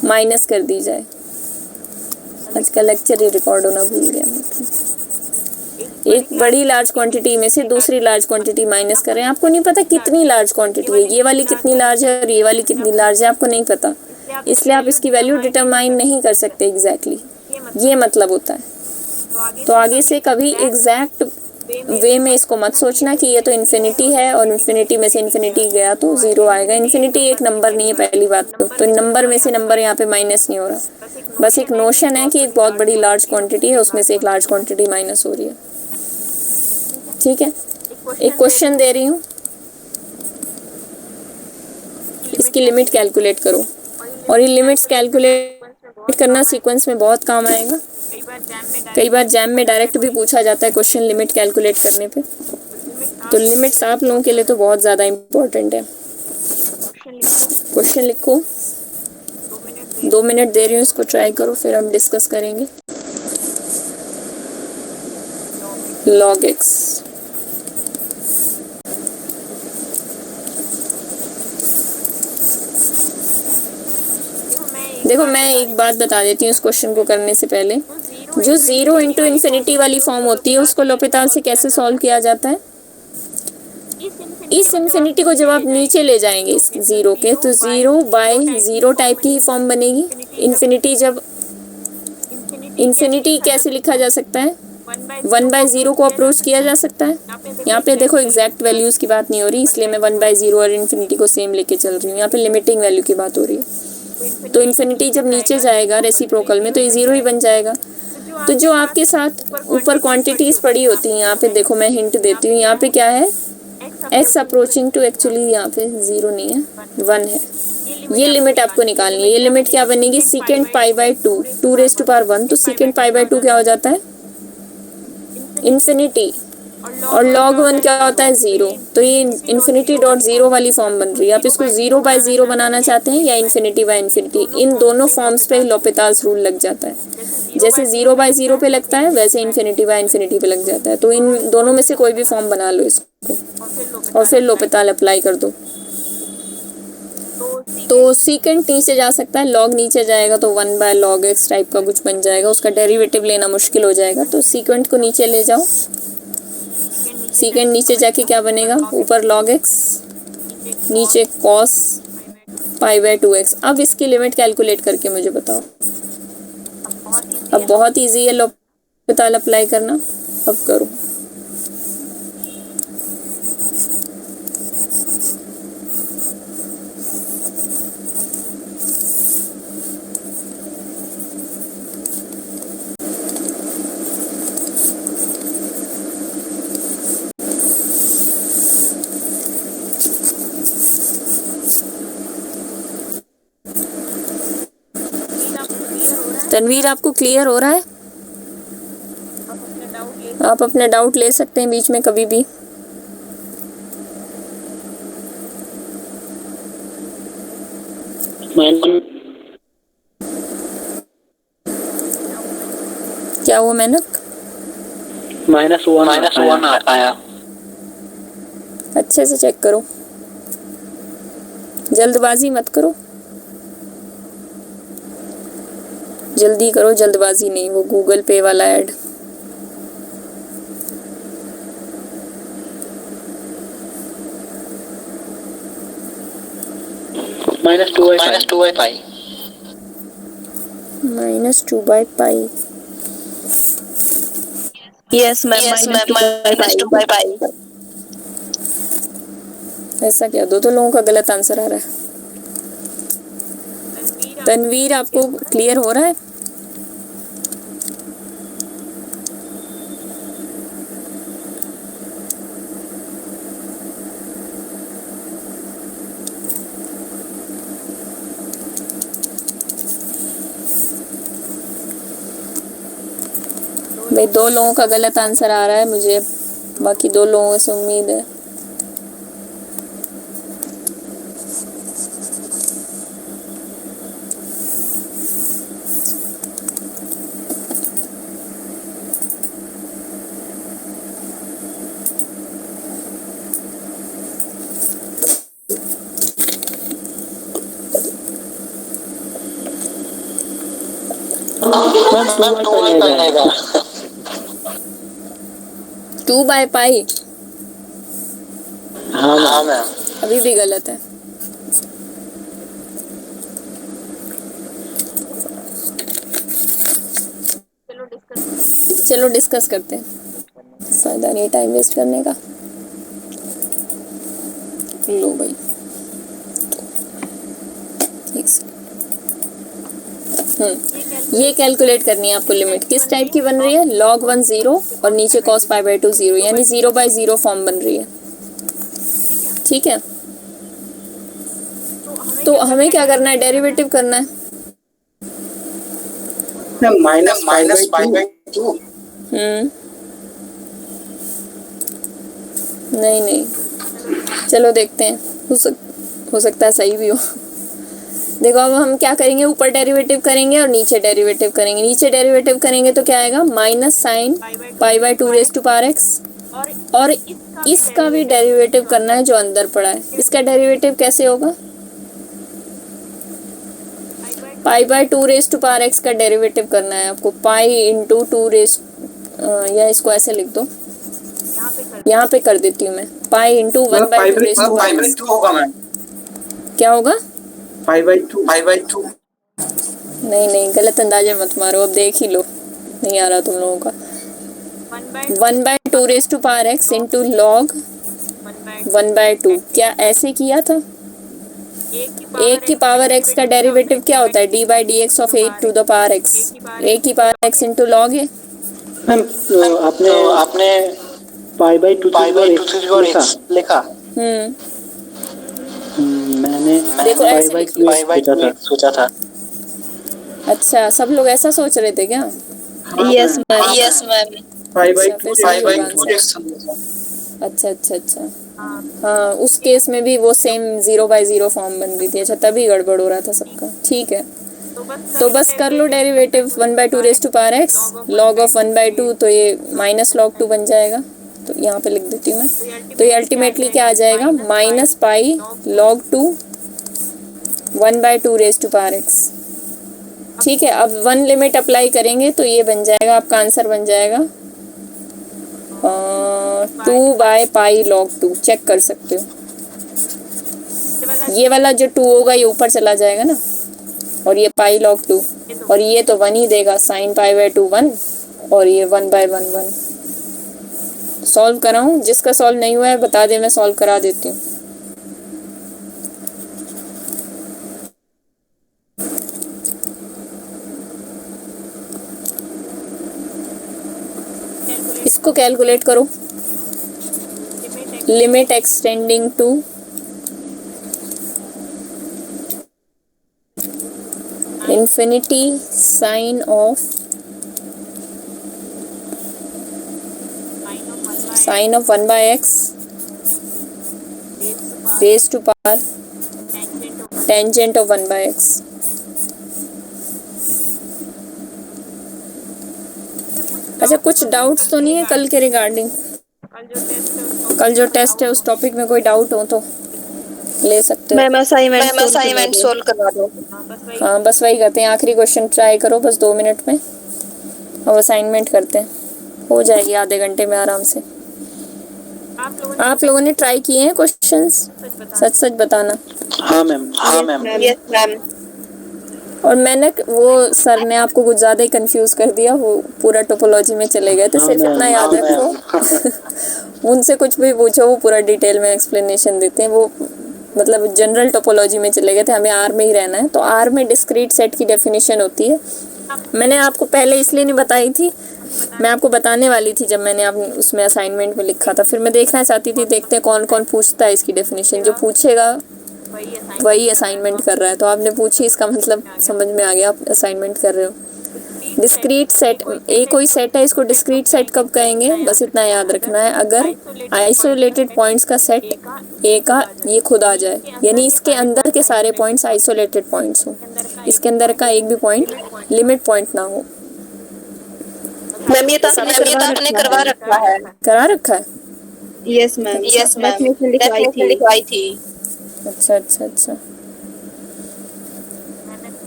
Minus कर दी जाए। आज का लेक्चर ही रिकॉर्ड होना भूल गया मैं तो। एक बड़ी लार्ज क्वांटिटी में से दूसरी लार्ज क्वांटिटी माइनस कर रहे हैं। आपको नहीं पता कितनी लार्ज क्वांटिटी है, ये वाली कितनी लार्ज है और ये वाली कितनी लार्ज है, आपको नहीं पता, इसलिए आप इसकी वैल्यू डिटरमाइन नहीं कर सकते एग्जैक्टली। ये मतलब होता है। तो आगे से कभी एग्जैक्ट वे में इसको मत सोचना कि ये तो इन्फिनिटी है और इन्फिनिटी में से इन्फिनिटी गया तो जीरो आएगा। इन्फिनिटी एक नंबर नहीं है पहली बात तो नंबर में से नंबर यहाँ पे माइनस नहीं हो रहा, बस एक नोशन है कि एक बहुत बड़ी लार्ज क्वांटिटी है, उसमें से एक लार्ज क्वांटिटी माइनस हो रही है। ठीक है, एक क्वेश्चन दे रही हूँ, इसकी लिमिट कैलकुलेट करो। और ये लिमिट्स कैलकुलेट करना सीक्वेंस में बहुत काम आएगा। कई बार जैम में डायरेक्ट भी पूछा जाता है क्वेश्चन लिमिट कैलकुलेट करने पे। तो लिमिट्स आप लोगों के लिए तो बहुत ज़्यादा इम्पोर्टेंट है। क्वेश्चन लिखो, 2 मिनट दे रही हूँ, इसको ट्राई करो फिर हम डिस्कस करेंगे। log x देखो मैं एक बात बता देती हूँ इस क्वेश्चन को करने से पहले। जो 0 इंटू इन्फिनिटी वाली फॉर्म होती है उसको l'Hopital से कैसे सॉल्व किया जाता है? इस इन्फिनिटी को जब आप नीचे ले जाएंगे इस 0 के तो 0 बाय 0 टाइप की ही फॉर्म बनेगी। इन्फिनिटी जब इन्फिनिटी कैसे लिखा जा सकता है? 1/0 को अप्रोच किया जा सकता है। यहाँ पे देखो एग्जैक्ट वैल्यूज़ की बात नहीं हो रही, इसलिए मैं 1/0 और इन्फिनिटी को सेम लेके चल रही हूँ। यहाँ पे लिमिटिंग वैल्यू की बात हो रही है। तो इन्फिनिटी जब नीचे जाएगा रेसिप्रोकल में तो ये 0 ही बन जाएगा। तो जो आपके साथ ऊपर क्वांटिटीज़ पड़ी होती हैं, यहाँ पे देखो मैं हिंट देती हूँ, यहाँ पे क्या है x अप्रोचिंग टू, एक्चुअली यहाँ पे 0 नहीं है 1 है। ये लिमिट आपको निकालनी है। ये लिमिट क्या बनेगी? सेकेंड π/2 2⁻1। तो सेकेंड π/2 क्या हो जाता है? इन्फिनिटी। और log 1 क्या होता है? 0। तो ये इन्फिनिटी डॉट 0 वाली फॉर्म बन रही है। आप इसको 0/0 बनाना चाहते हैं या इन्फिनिटी बाय इन्फिनिटी, इन दोनों फॉर्म्स पे l'Hopital's रूल लग जाता है। जैसे 0/0 पे लगता है वैसे इन्फिनिटी बाय इन्फिनिटी पे लग जाता है। तो इन दोनों में से कोई भी फॉर्म बना लो इसको और फिर l'Hopital अप्लाई कर दो। तो सीकेंट नीचे जा सकता है, लॉग नीचे जाएगा तो 1/log x टाइप का कुछ बन जाएगा, उसका डेरिवेटिव लेना मुश्किल हो जाएगा। तो सीकेंट को नीचे ले जाओ, सीकेंट नीचे जाके क्या बनेगा? ऊपर log x नीचे cos π/2x। अब इसकी लिमिट कैलकुलेट करके मुझे बताओ। अब बहुत इजी है l'Hopital अप्लाई करना, अब करो। तनवीर आपको क्लियर हो रहा है? आप अपने डाउट ले सकते हैं बीच में कभी भी। क्या हुआ मेनक? -1 आया। अच्छे से चेक करो, जल्दबाजी मत करो, जल्दी करो, जल्दबाजी नहीं। वो गूगल पे वाला ऐड। -2/π yes ma'am, -2/π। ऐसा क्या? दो लोगों का गलत आंसर आ रहा है। तनवीर आपको क्लियर हो रहा है? भाई 2 लोगों का गलत आंसर आ रहा है मुझे, बाकी 2 लोगों से उम्मीद है। मैम 2y बनेगा। 2/पाई। हाँ मैम। अभी भी गलत है। चलो डिस्कस करते हैं, फायदा नहीं टाइम वेस्ट करने का। लो भाई, एक सेकंड। ये कैलकुलेट करनी है आपको। लिमिट किस टाइप की बन रही है? log 1 0 और नीचे cos π/2 0, यानी 0/0 फॉर्म बन रही है। ठीक है, तो हमें क्या करना है? डेरिवेटिव करना है। माइनस π/2। नहीं नहीं, चलो देखते हैं, हो सकता है सही भी हो। देखो अब हम क्या करेंगे, ऊपर डेरिवेटिव करेंगे और नीचे डेरिवेटिव करेंगे। नीचे डेरिवेटिव करेंगे तो क्या आएगा? Minus sine π/2 raise to power x। और इसका भी डेरिवेटिव करना है जो अंदर पड़ा है। इसका डेरिवेटिव कैसे होगा? π/2 रेज़ टू पावर x का डेरिवेटिव करना है आपको। पाई इंटू 2 रेज़, या इसको ऐसे लिख दो, यहाँ पे कर देती हूँ मैं। Pi into 1/2 raise to power x। होगा मैम। क्या होगा? π/2। नहीं नहीं, गलत अंदाजे मत मारो, अब देख ही लो, नहीं आ रहा तुम लोगों का। 1/2 raise to power x into log 1/2। क्या ऐसे किया था? एक की पावर x का डेरिवेटिव क्या होता है? d/dx of 8 to the power x। एक की पावर x इंटू लॉग है। मैम आपने π/2 लिखा। मैंने देखो ऐसे लिख लो। सोचा था। अच्छा, सब लोग ऐसा सोच रहे थे क्या? Yes ma'am. Yes ma'am. अच्छा अच्छा अच्छा, हाँ उस केस में भी वो सेम 0/0 फॉर्म बन रही थी। अच्छा, तभी गड़बड़ हो रहा था सबका। ठीक है, तो बस कर लो derivative. 1/2 raise to power x log of 1/2, तो ये माइनस log 2 बन जाएगा। तो यहाँ पे लिख देती हूँ मैं। तो ये अल्टीमेटली क्या आ जाएगा? Minus pi log 2 1/2 raise to power x। ठीक है, अब 1 लिमिट अप्लाई करेंगे तो ये बन जाएगा, आपका आंसर बन जाएगा 2/पाई log 2। चेक कर सकते हो, ये वाला जो 2 होगा ये ऊपर चला जाएगा ना, और ये पाई log 2, और ये तो 1 ही देगा। साइन π/2 1, और ये 1/1 1। सॉल्व कराऊं? जिसका सॉल्व नहीं हुआ है बता दे, मैं सॉल्व करा देती हूँ। इसको कैलकुलेट करो। Limit extending to infinity sine of 1/x raise to power tangent of 1/x। अच्छा, कुछ डाउट्स तो नहीं है कल के रिगार्डिंग? कल जो टेस्ट है उस टॉपिक में कोई डाउट हो तो ले सकते हो। मैम असाइनमेंट सोल्व करवा दो। हाँ बस वही करते हैं, आखिरी क्वेश्चन ट्राई करो बस 2 मिनट में, और असाइनमेंट करते हैं, हो जाएगी आधे घंटे में आराम से। आप लोगों ने ट्राई किए हैं क्वेश्चंस? सच सच बताना। हाँ मैम। Yes ma'am. और मैंने वो सर ने आपको कुछ ज़्यादा ही कंफ्यूज कर दिया, वो पूरा टोपोलॉजी में चले गए थे। सिर्फ इतना याद रखो, उनसे कुछ भी पूछो वो पूरा डिटेल में एक्सप्लेनेशन देते हैं। वो मतलब जनरल टोपोलॉजी में चले गए थे, हमें आर में ही रहना है। तो आर में डिस्क्रीट सेट की डेफिनेशन होती है। मैंने आपको पहले इसलिए नहीं बताई थी, मैं आपको बताने वाली थी जब मैंने आप उसमें असाइनमेंट में लिखा था। फिर मैं देखना चाहती थी, देखते हैं कौन कौन पूछता है इसकी डेफिनेशन। जो पूछेगा वही असाइनमेंट कर रहा है। तो आपने पूछी, इसका मतलब समझ में आ गया, आप असाइनमेंट कर रहे हो। डिस्क्रीट सेट, एक कोई सेट है, इसको डिस्क्रीट सेट कब कहेंगे? बस इतना याद रखना है। अगर आइसोलेटेड पॉइंट्स का सेट ए का ये खुद आ जाए, यानी इसके अंदर के सारे पॉइंट्स आइसोलेटेड पॉइंट्स हो, इसके अंदर का एक भी पॉइंट लिमिट पॉइंट ना हो। मैम ये तो आपने करवा रखा है। करा रखा है? Yes ma'am. लिखवाई थी। अच्छा अच्छा अच्छा,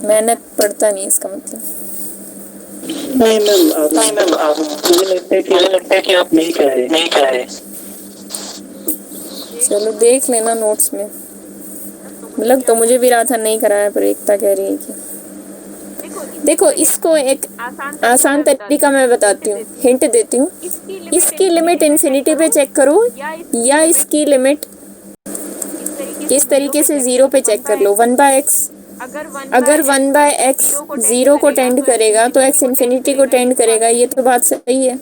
मैंने पढ़ता नहीं इसका मतलब। नहीं मैम आप मुझे लगता है कि आप नहीं कह रहे। चलो देख लेना नोट्स में। लग तो मुझे भी रहा था नहीं कराया, पर एकता कह रही है कि देखो इसको एक आसान तरीका मैं बताती हूँ, हिंट देती हूँ। इसकी लिमिट इन्फिनिटी पे चेक करो, या इसकी लिमिट इस तरीके से 0 पे चेक कर लो, 1/x। अगर 1/x 0 को टेंड करेगा तो x इन्फिनिटी को टेंड करेगा, ये तो बात सही है।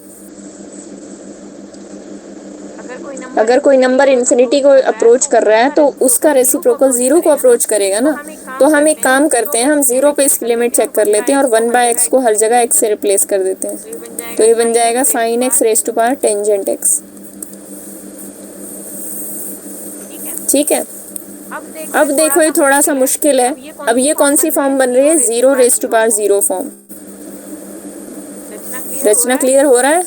अगर कोई नंबर इन्फिनिटी को अप्रोच कर रहा है तो उसका रेसिप्रोकल 0 को अप्रोच करेगा ना। तो हम एक काम करते हैं, हम 0 पे इसकी लिमिट चेक कर लेते हैं और 1/x को हर जगह x से रिप्लेस कर देते हैं। तो ये बन जाएगा sin x raise to power tangent x। ठीक है, अब देखो ये थोड़ा सा मुश्किल है। अब ये कौन सी फॉर्म बन रही है? 0 raise to power 0 form. Rachna clear हो रहा है?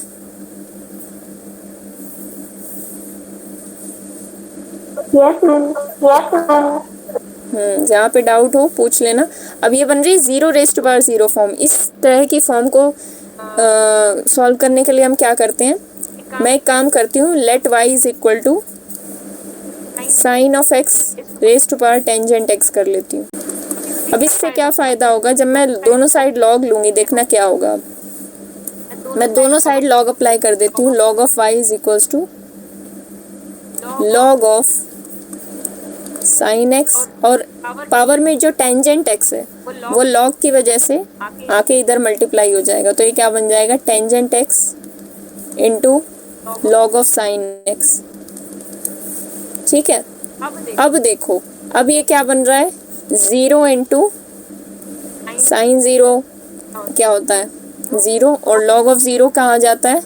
जहाँ पे डाउट हो पूछ लेना। अब ये बन रही है 0 रेज़ टू पावर 0 फॉर्म। इस तरह की फॉर्म को सॉल्व करने के लिए हम क्या करते हैं, मैं एक काम करती हूँ, let y is equal to sine of x raise to power tangent x कर लेती हूँ। अब इससे क्या फ़ायदा होगा, जब मैं दोनों साइड लॉग लूँगी, देखना क्या होगा। मैं दोनों साइड लॉग अप्लाई कर देती हूँ। Log of y is equals to log of sine x, और पावर में जो टेंजेंट x है वो लॉग की वजह से आके इधर मल्टीप्लाई हो जाएगा। तो ये क्या बन जाएगा, tangent x into log of sine x। ठीक है, अब देखो, अब ये क्या बन रहा है, 0 इंटू साइन 0 क्या होता है 0, और लॉग ऑफ 0 कहाँ जाता है,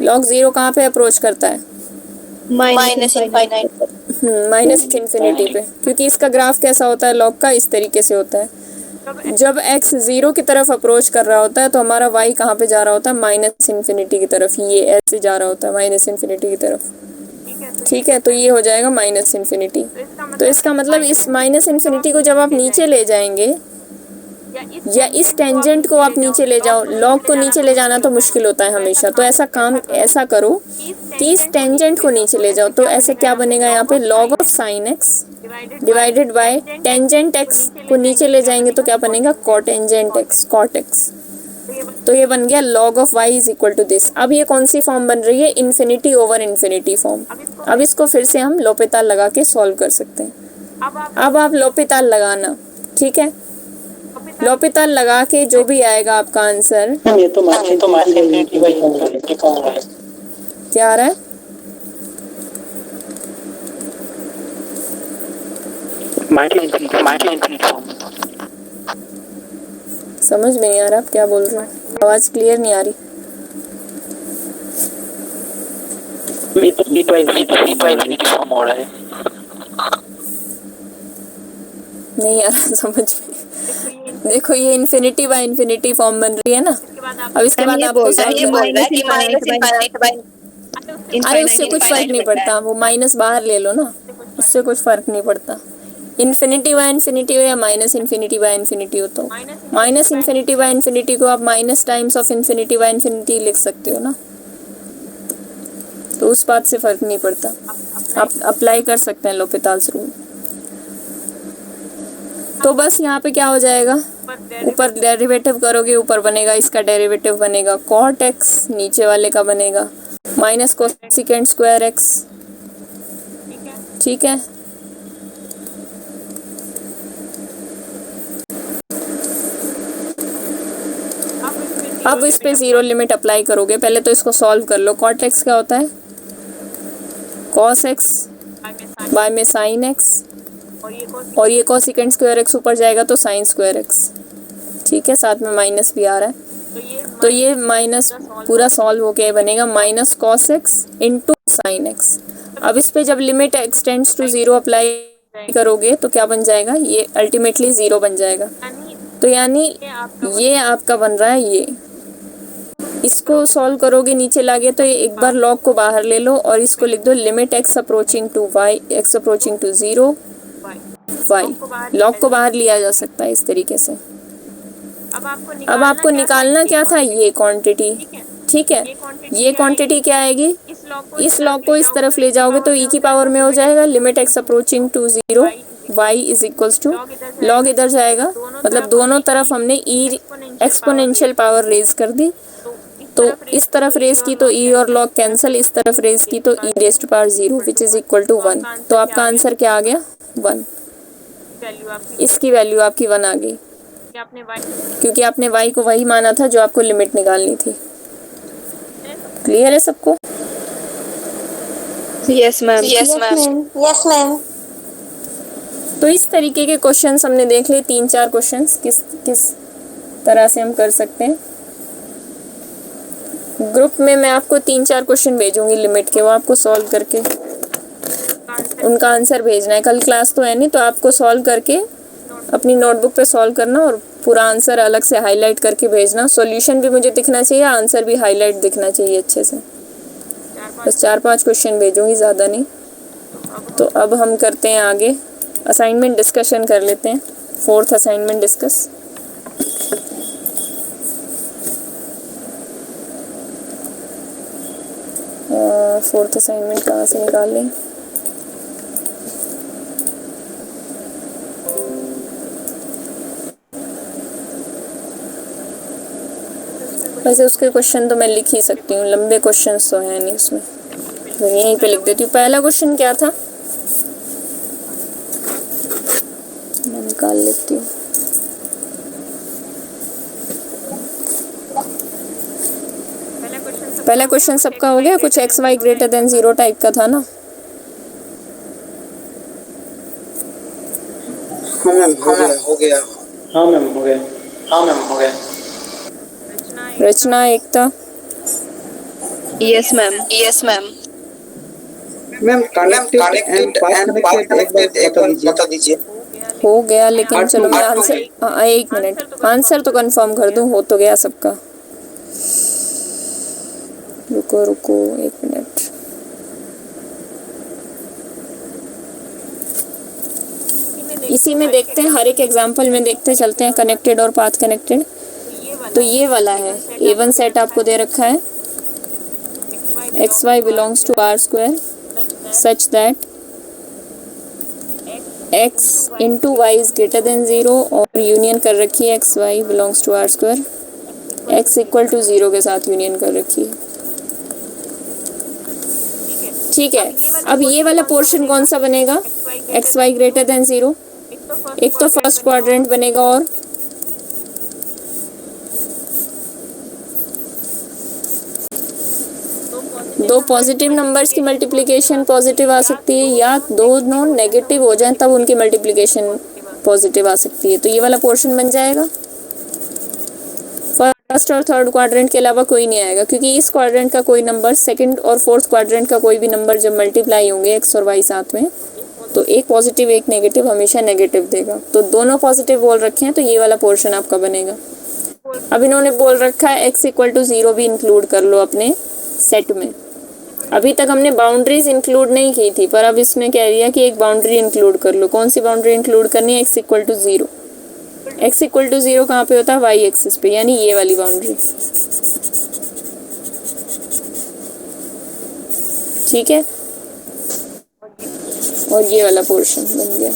लॉग 0 कहाँ पे अप्रोच करता है, माइनस इनफाइनाइट। माइनस इन्फिनिटी पे, क्योंकि इसका ग्राफ कैसा होता है लॉग का, इस तरीके से होता है। जब x 0 की तरफ अप्रोच कर रहा होता है तो हमारा y कहाँ पे जा रहा होता है, माइनस इन्फिनिटी की तरफ। ये ऐसे जा रहा होता है माइनस इन्फिनिटी की तरफ। ठीक है, तो ये हो जाएगा माइनस इन्फिनिटी। तो इसका मतलब इस माइनस इन्फिनिटी को जब आप नीचे ले जाएंगे, या इस टेंजेंट को आप नीचे ले जाओ, लॉग को नीचे ले जाना तो मुश्किल होता है हमेशा। तो ऐसा करो कि इस टेंजेंट को नीचे ले जाओ। तो ऐसे क्या बनेगा यहाँ पे, log of sine x divided by tangent x को नीचे ले जाएंगे तो क्या बनेगा, कोटेंजेंट एक्स, कॉट एक्स। तो ये बन गया log of y is equal to this. अब ये कौन सी फॉर्म बन रही है, इन्फिनिटी ओवर इन्फिनिटी फॉर्म। अब इसको फिर से हम लोपेताल लगा के सॉल्व कर सकते हैं। अब आप लोपेताल लगाना, ठीक है, लोपेताल लगा के जो भी आएगा आपका आंसर, ये तो क्या आ रहा है, समझ में नहीं आ रहा आप क्या बोल रहे हो, आवाज क्लियर नहीं आ रही। नहीं आ रहा समझ में। देखो ये इन्फिनिटी बाय इन्फिनिटी फॉर्म बन रही है ना। अब इसके बाद आपको अरे उससे कुछ फर्क नहीं पड़ता, वो माइनस बाहर ले लो ना, उससे कुछ फर्क नहीं पड़ता। इन्फिनिटी बाय इन्फिनिटी हो या माइनस इन्फिनिटी बाय इन्फिनिटी हो, तो माइनस इन्फिनिटी बाय इन्फिनिटी को आप minus times of infinity by infinity लिख सकते हो ना, तो उस बात से फर्क नहीं पड़ता। आप अप्लाई कर सकते हैं लोपेताल्स रूल। तो बस यहाँ पे क्या हो जाएगा, ऊपर डेरिवेटिव करोगे, ऊपर बनेगा इसका डेरिवेटिव बनेगा कॉट एक्स, नीचे वाले का बनेगा माइनस कोसेकेंट स्क्वायर एक्स। ठीक है, अब इस पे 0 लिमिट अप्लाई करोगे। पहले तो इसको सॉल्व कर लो। कॉट एक्स क्या होता है, कॉस एक्स बाय में साइन एक्स, और ये कोसेकेंट स्क्वायर एक्स ऊपर जाएगा तो साइन स्क्वायर एक्स। ठीक है, साथ में माइनस भी आ रहा है, तो ये माइनस पूरा सॉल्व होके बनेगा minus cos x into sine x. अब इस पे जब लिमिट एक्सटेंड्स टू 0 अप्लाई करोगे तो क्या बन जाएगा, ये अल्टीमेटली 0 बन जाएगा। तो यानी ये आपका बन रहा है, ये इसको सॉल्व करोगे नीचे लागे तो ये एक बार लॉग को बाहर ले लो और इसको लिख दो limit x approaching to y, x approaching to 0 y. Log को बाहर लिया जा सकता है इस तरीके से। अब आपको निकालना क्या था, ये क्वांटिटी, ठीक है। ये क्वांटिटी क्या आएगी, इस लॉग को इस तरफ ले जाओगे तो ई की पावर में हो जाएगा, limit x approaching to 0 y is equals to, log इधर जाएगा, मतलब दोनों तरफ हमने ई एक्सपोनेंशियल पावर रेज कर दी। तो इस तरफ रेज की तो ई और लॉग कैंसिल, इस तरफ रेज की तो e raise to power 0 which is equal to 1। तो आपका आंसर क्या आ गया, 1। इसकी वैल्यू आपकी 1 आ गई, क्योंकि आपने y को वही माना था जो आपको लिमिट निकालनी थी। क्लियर है सबको? Yes ma'am. Yes ma'am. तो इस तरीके के क्वेश्चंस हमने देख लिए, 3-4 क्वेश्चंस किस तरह से हम कर सकते हैं। ग्रुप में मैं आपको 3-4 क्वेश्चन भेजूंगी लिमिट के, वो आपको सॉल्व करके उनका आंसर भेजना है। कल क्लास तो है नहीं, तो आपको सॉल्व करके अपनी नोटबुक पे सॉल्व करना और पूरा आंसर अलग से हाईलाइट करके भेजना। सॉल्यूशन भी मुझे दिखना चाहिए, आंसर भी हाईलाइट दिखना चाहिए अच्छे से। बस 4-5 क्वेश्चन भेजूंगी, ज़्यादा नहीं। तो अब हम करते हैं आगे, असाइनमेंट डिस्कशन कर लेते हैं। 4th assignment discuss. Fourth assignment कहाँ से निकाल लें? वैसे उसके क्वेश्चन तो मैं लिख ही सकती हूँ, लंबे क्वेश्चन तो हैं नहीं उसमें, तो यहीं पे लिख देती हूँ। पहला क्वेश्चन क्या था, मैं निकाल लेती हूँ। पहला क्वेश्चन सबका हो गया, कुछ x y greater than 0 type का था ना? हाँ मैम हो गया। हाँ मैम हो गया। Rachna, Ekta, yes ma'am. Ma'am connected and part connected एक बार बता दीजिए। हो गया, लेकिन चलो मैं आंसर, हाँ 1 मिनट, आंसर तो कंफर्म कर दूँ, हो तो गया सबका। रुको 1 मिनट। इसी में देखते हैं, हर एक एग्जाम्पल में देखते चलते हैं, कनेक्टेड और पाथ कनेक्टेड। तो ये वाला है, A1 सेट आपको दे रखा है, XY belongs to R² such that X into y is greater than 0, और यूनियन कर रखी है XY belongs to R², X equal to 0 के साथ यूनियन कर रखी है। ठीक है, अब ये वाला पोर्शन कौन सा बनेगा, XY ग्रेटर देन 0। एक तो फर्स्ट क्वाड्रेंट बनेगा, और दो पॉजिटिव नंबर्स की मल्टीप्लिकेशन पॉजिटिव आ सकती है, या दोनों नेगेटिव हो जाएं तब उनकी मल्टीप्लिकेशन पॉजिटिव आ सकती है। तो ये वाला पोर्शन बन जाएगा। फर्स्ट और थर्ड क्वाड्रेंट के अलावा कोई नहीं आएगा, क्योंकि इस क्वाड्रेंट का कोई नंबर, सेकंड और फोर्थ क्वाड्रेंट का कोई भी नंबर जब मल्टीप्लाई होंगे एक्स और वाई साथ में, तो एक पॉजिटिव एक नेगेटिव हमेशा नेगेटिव देगा। तो दोनों पॉजिटिव बोल रखे हैं, तो ये वाला पोर्शन आपका बनेगा। अब इन्होंने बोल रखा है एक्स इक्वल टू 0 भी इंक्लूड कर लो अपने सेट में। अभी तक हमने बाउंड्रीज इंक्लूड नहीं की थी, पर अब इसने कह दिया कि एक बाउंड्री इंक्लूड कर लो। कौन सी बाउंड्री इंक्लूड करनी है, x equal to 0। X equal to 0 कहाँ पे होता है, वाई एक्सिस पे, यानी ये वाली बाउंड्री। ठीक है, और ये वाला पोर्शन बन गया।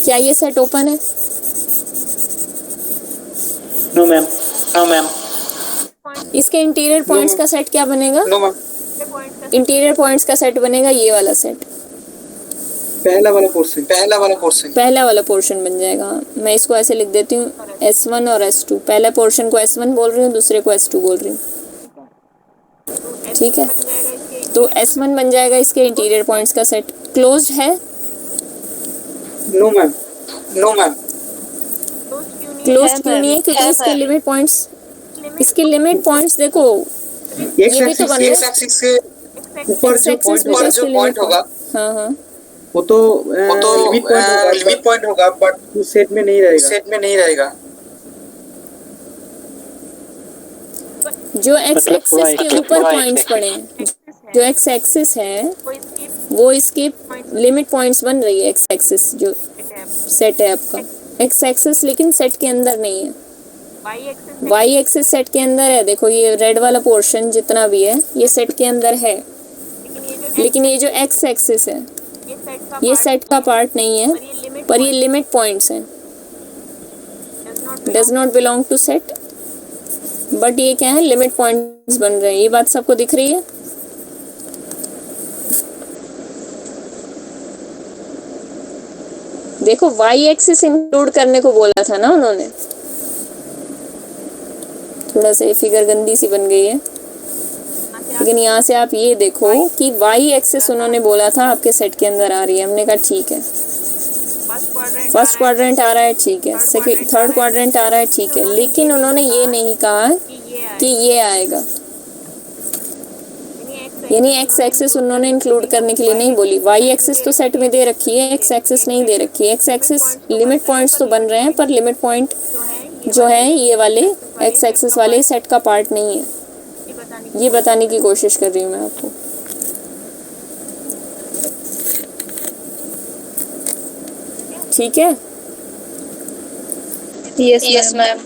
क्या ये सेट ओपन है? No ma'am. इसके इंटीरियर पॉइंट्स का सेट क्या बनेगा? No ma'am. इंटीरियर पॉइंट्स का सेट बनेगा ये वाला सेट, पहला वाला पोर्शन बन जाएगा। मैं इसको ऐसे लिख देती हूँ, S1 और S2। पहला पोर्शन को S1 बोल रही हूँ, दूसरे को S2 बोल रही हूँ। ठीक है, तो S1 बन जाएगा इसके इंटीरियर पॉइंट्स का सेट। क्लोज्ड है? No ma'am. क्लोज्ड क्यों नहीं है? क्योंकि इसके लिमिट पॉइंट्स, देखो ये भी तो बन रहा है, एक्सिस के ऊपर जो पॉइंट होगा, हाँ वो तो लिमिट पॉइंट होगा, बट सेट में नहीं रहेगा। जो एक्स एक्सिस के ऊपर पॉइंट्स पड़े हैं, जो एक्स एक्सिस है वो इसके लिमिट पॉइंट्स बन रही है। एक्स एक्सिस जो सेट है आपका, एक्स एक्सिस लेकिन सेट के अंदर नहीं है, वाई एक्सिस सेट के अंदर है। देखो ये रेड वाला पोर्शन जितना भी है ये सेट के अंदर है, लेकिन ये जो एक्स एक्सिस है ये सेट का पार्ट नहीं है, पर ये लिमिट पॉइंट्स हैं, does not belong to set, but ये क्या है, लिमिट पॉइंट्स बन रहे हैं। ये बात सबको दिख रही है? देखो वाई एक्सिस इंक्लूड करने को बोला था ना उन्होंने, थोड़ा सा ये फिगर गंदी सी बन गई है, लेकिन यहाँ से आप ये देखो कि वाई एक्सिस उन्होंने बोला था आपके सेट के अंदर आ रही है। हमने कहा ठीक है, फर्स्ट क्वाड्रेंट आ रहा है, ठीक है, सेकंड थर्ड क्वाड्रेंट आ रहा है, ठीक है, लेकिन उन्होंने ये नहीं कहा कि ये आएगा, यानी एक्स एक्सिस उन्होंने इंक्लूड करने के लिए नहीं बोली। वाई एक्सिस तो सेट में दे रखी है, एक्स एक्सिस नहीं दे रखी है। एक्स एक्सिस लिमिट पॉइंट्स तो बन रहे हैं, पर लिमिट पॉइंट जो है ये वाले एक्स एक्सिस वाले सेट का पार्ट नहीं है। ये बताने की कोशिश कर रही हूँ मैं आपको। ठीक है, यस मैम।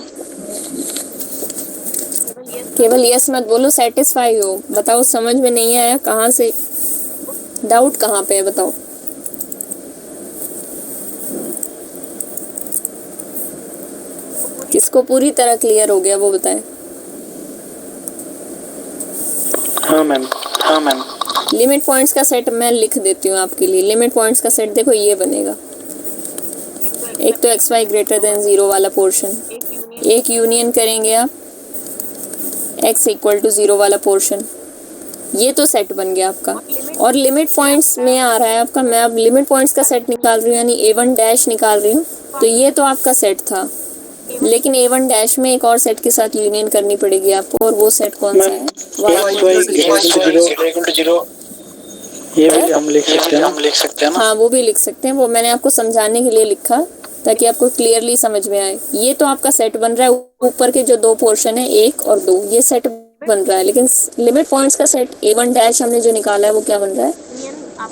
केवल यस मत बोलो, सेटिस्फाई हो। बताओ समझ में नहीं आया, कहाँ से डाउट कहाँ पे है बताओ। किसको पूरी तरह क्लियर हो गया वो बताएं। हाँ मैम, हाँ मैम। लिमिट पॉइंट्स का सेट मैं लिख देती हूँ आपके लिए। लिमिट पॉइंट्स का सेट देखो ये बनेगा, एक तो एक्स वाई ग्रेटर देन 0 वाला पोर्शन, एक यूनियन करेंगे आप x इक्वल टू 0 वाला पोर्शन, ये तो सेट बन गया आपका। और लिमिट पॉइंट्स में आ रहा है आपका, मैं अब लिमिट पॉइंट्स का सेट निकाल रही हूँ, यानी a1 डैश निकाल रही हूँ, तो ये तो आपका सेट था, लेकिन a1 डैश में एक और सेट के साथ यूनियन करनी पड़ेगी आपको, और वो सेट कौन सा है? ये भी हम लिख सकते हैं ना? हाँ वो भी लिख सकते हैं, वो मैंने आपको समझाने के लिए लिखा ताकि आपको क्लियरली समझ में आए। ये तो आपका सेट बन रहा है, ऊपर के जो दो पोर्शन है 1 और 2 ये सेट बन रहा है, लेकिन लिमिट पॉइंट्स का सेट a1 डैश हमने जो निकाला है वो क्या बन रहा है?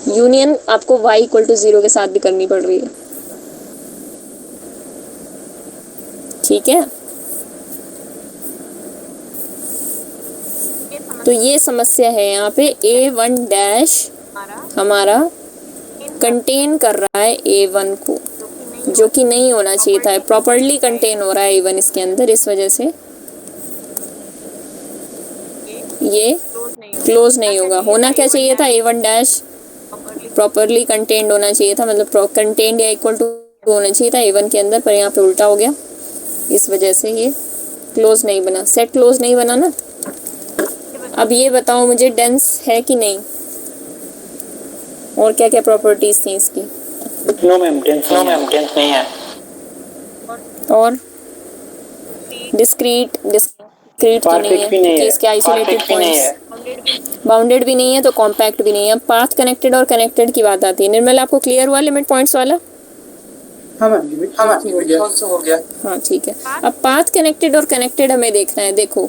यूनियन आपको y इक्वल टू 0 के साथ भी करनी पड़ रही है। ठीक है, तो ये समस्या है यहाँ पे। a1 डैश हमारा कंटेन कर रहा है a1 को, जो कि नहीं होना चाहिए था। प्रॉपर्ली कंटेन हो रहा है a1 इसके अंदर, इस वजह से ये क्लोज नहीं होगा। होना क्या चाहिए था? a1 डैश प्रॉपर्ली कंटेन्ड होना चाहिए था, मतलब कंटेन्ड या इक्वल टू होना चाहिए था a1 के अंदर, पर यहाँ पे उल्टा हो गया, इस वजह से ये क्लोज नहीं बना, सेट क्लोज नहीं बना ना। अब ये बताओ मुझे, डेंस है कि नहीं, और क्या क्या प्रॉपर्टीज थी इसकी? नो मैम, डेंस नहीं है। और डिस्क्रीट तो नहीं है, क्योंकि इसके आइसोलेटेड पॉइंट्स, बाउंडेड भी नहीं है तो कॉम्पैक्ट भी नहीं है। पाथ कनेक्टेड और कनेक्टेड की बात आती है। निर्मल आपको क्लियर हुआ लिमिट पॉइंट्स वाला? हाँ हो गया। हाँ ठीक है। अब पाथ कनेक्टेड और कनेक्टेड हमें देखना है। देखो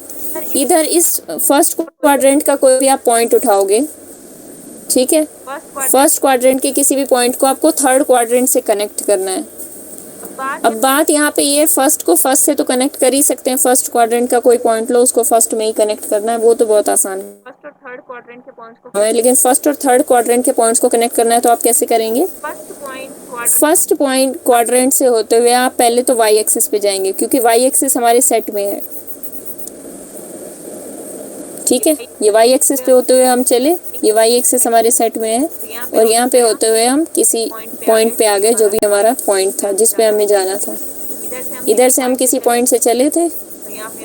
इधर इस फर्स्ट क्वाड्रेंट का कोई भी आप पॉइंट उठाओगे, ठीक है, फर्स्ट क्वाड्रेंट के किसी भी पॉइंट को आपको थर्ड क्वाड्रेंट से कनेक्ट करना है। अब बात यहाँ पे ये, फर्स्ट को फर्स्ट से तो कनेक्ट कर ही सकते हैं, फर्स्ट क्वाड्रेंट का कोई पॉइंट लो उसको फर्स्ट में ही कनेक्ट करना है, वो तो बहुत आसान है। लेकिन फर्स्ट और थर्ड क्वाड्रेंट के पॉइंट्स को कनेक्ट करना है तो आप कैसे करेंगे? फर्स्ट पॉइंट क्वाड्रेंट से होते हुए आप पहले तो वाई एक्सिस पे जाएंगे, क्योंकि वाई एक्सिस हमारे सेट में है, ठीक है। ये वाई एक्सिस पे होते हुए हम चले, ये वाई एक्सिस हमारे सेट में है, और यहाँ पे होते हुए हम किसी पॉइंट पे आ गए, जो भी हमारा पॉइंट था जिस पे हमें जाना था। इधर से हम किसी पॉइंट से चले थे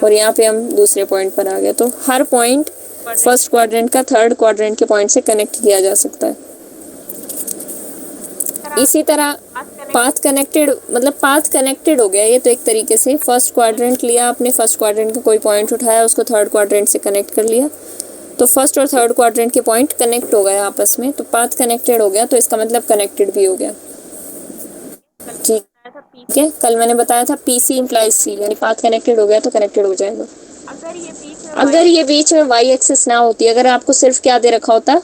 और यहाँ पे हम दूसरे पॉइंट पर आ गए। तो हर पॉइंट फर्स्ट क्वाड्रेंट का थर्ड क्वाड्रेंट के पॉइंट से कनेक्ट किया जा सकता है। इसी तरह पाथ कनेक्टेड, मतलब पाथ कनेक्टेड हो गया ये तो एक तरीके से। फर्स्ट क्वाड्रेंट लिया आपने, फर्स्ट क्वाड्रेंट का कोई पॉइंट उठाया, उसको थर्ड क्वाड्रेंट से कनेक्ट कर लिया, तो फर्स्ट और थर्ड क्वाड्रेंट के पॉइंट कनेक्ट हो गए आपस में, तो पाथ कनेक्टेड हो गया, तो इसका मतलब कनेक्टेड भी हो गया। ठीक है, कल मैंने बताया था PC इम्प्लाइज C, यानी पाथ कनेक्टेड हो गया तो कनेक्टेड हो जाएगा। अगर ये बीच में वाई एक्सिस ना होती, अगर आपको सिर्फ क्या दे रखा होता,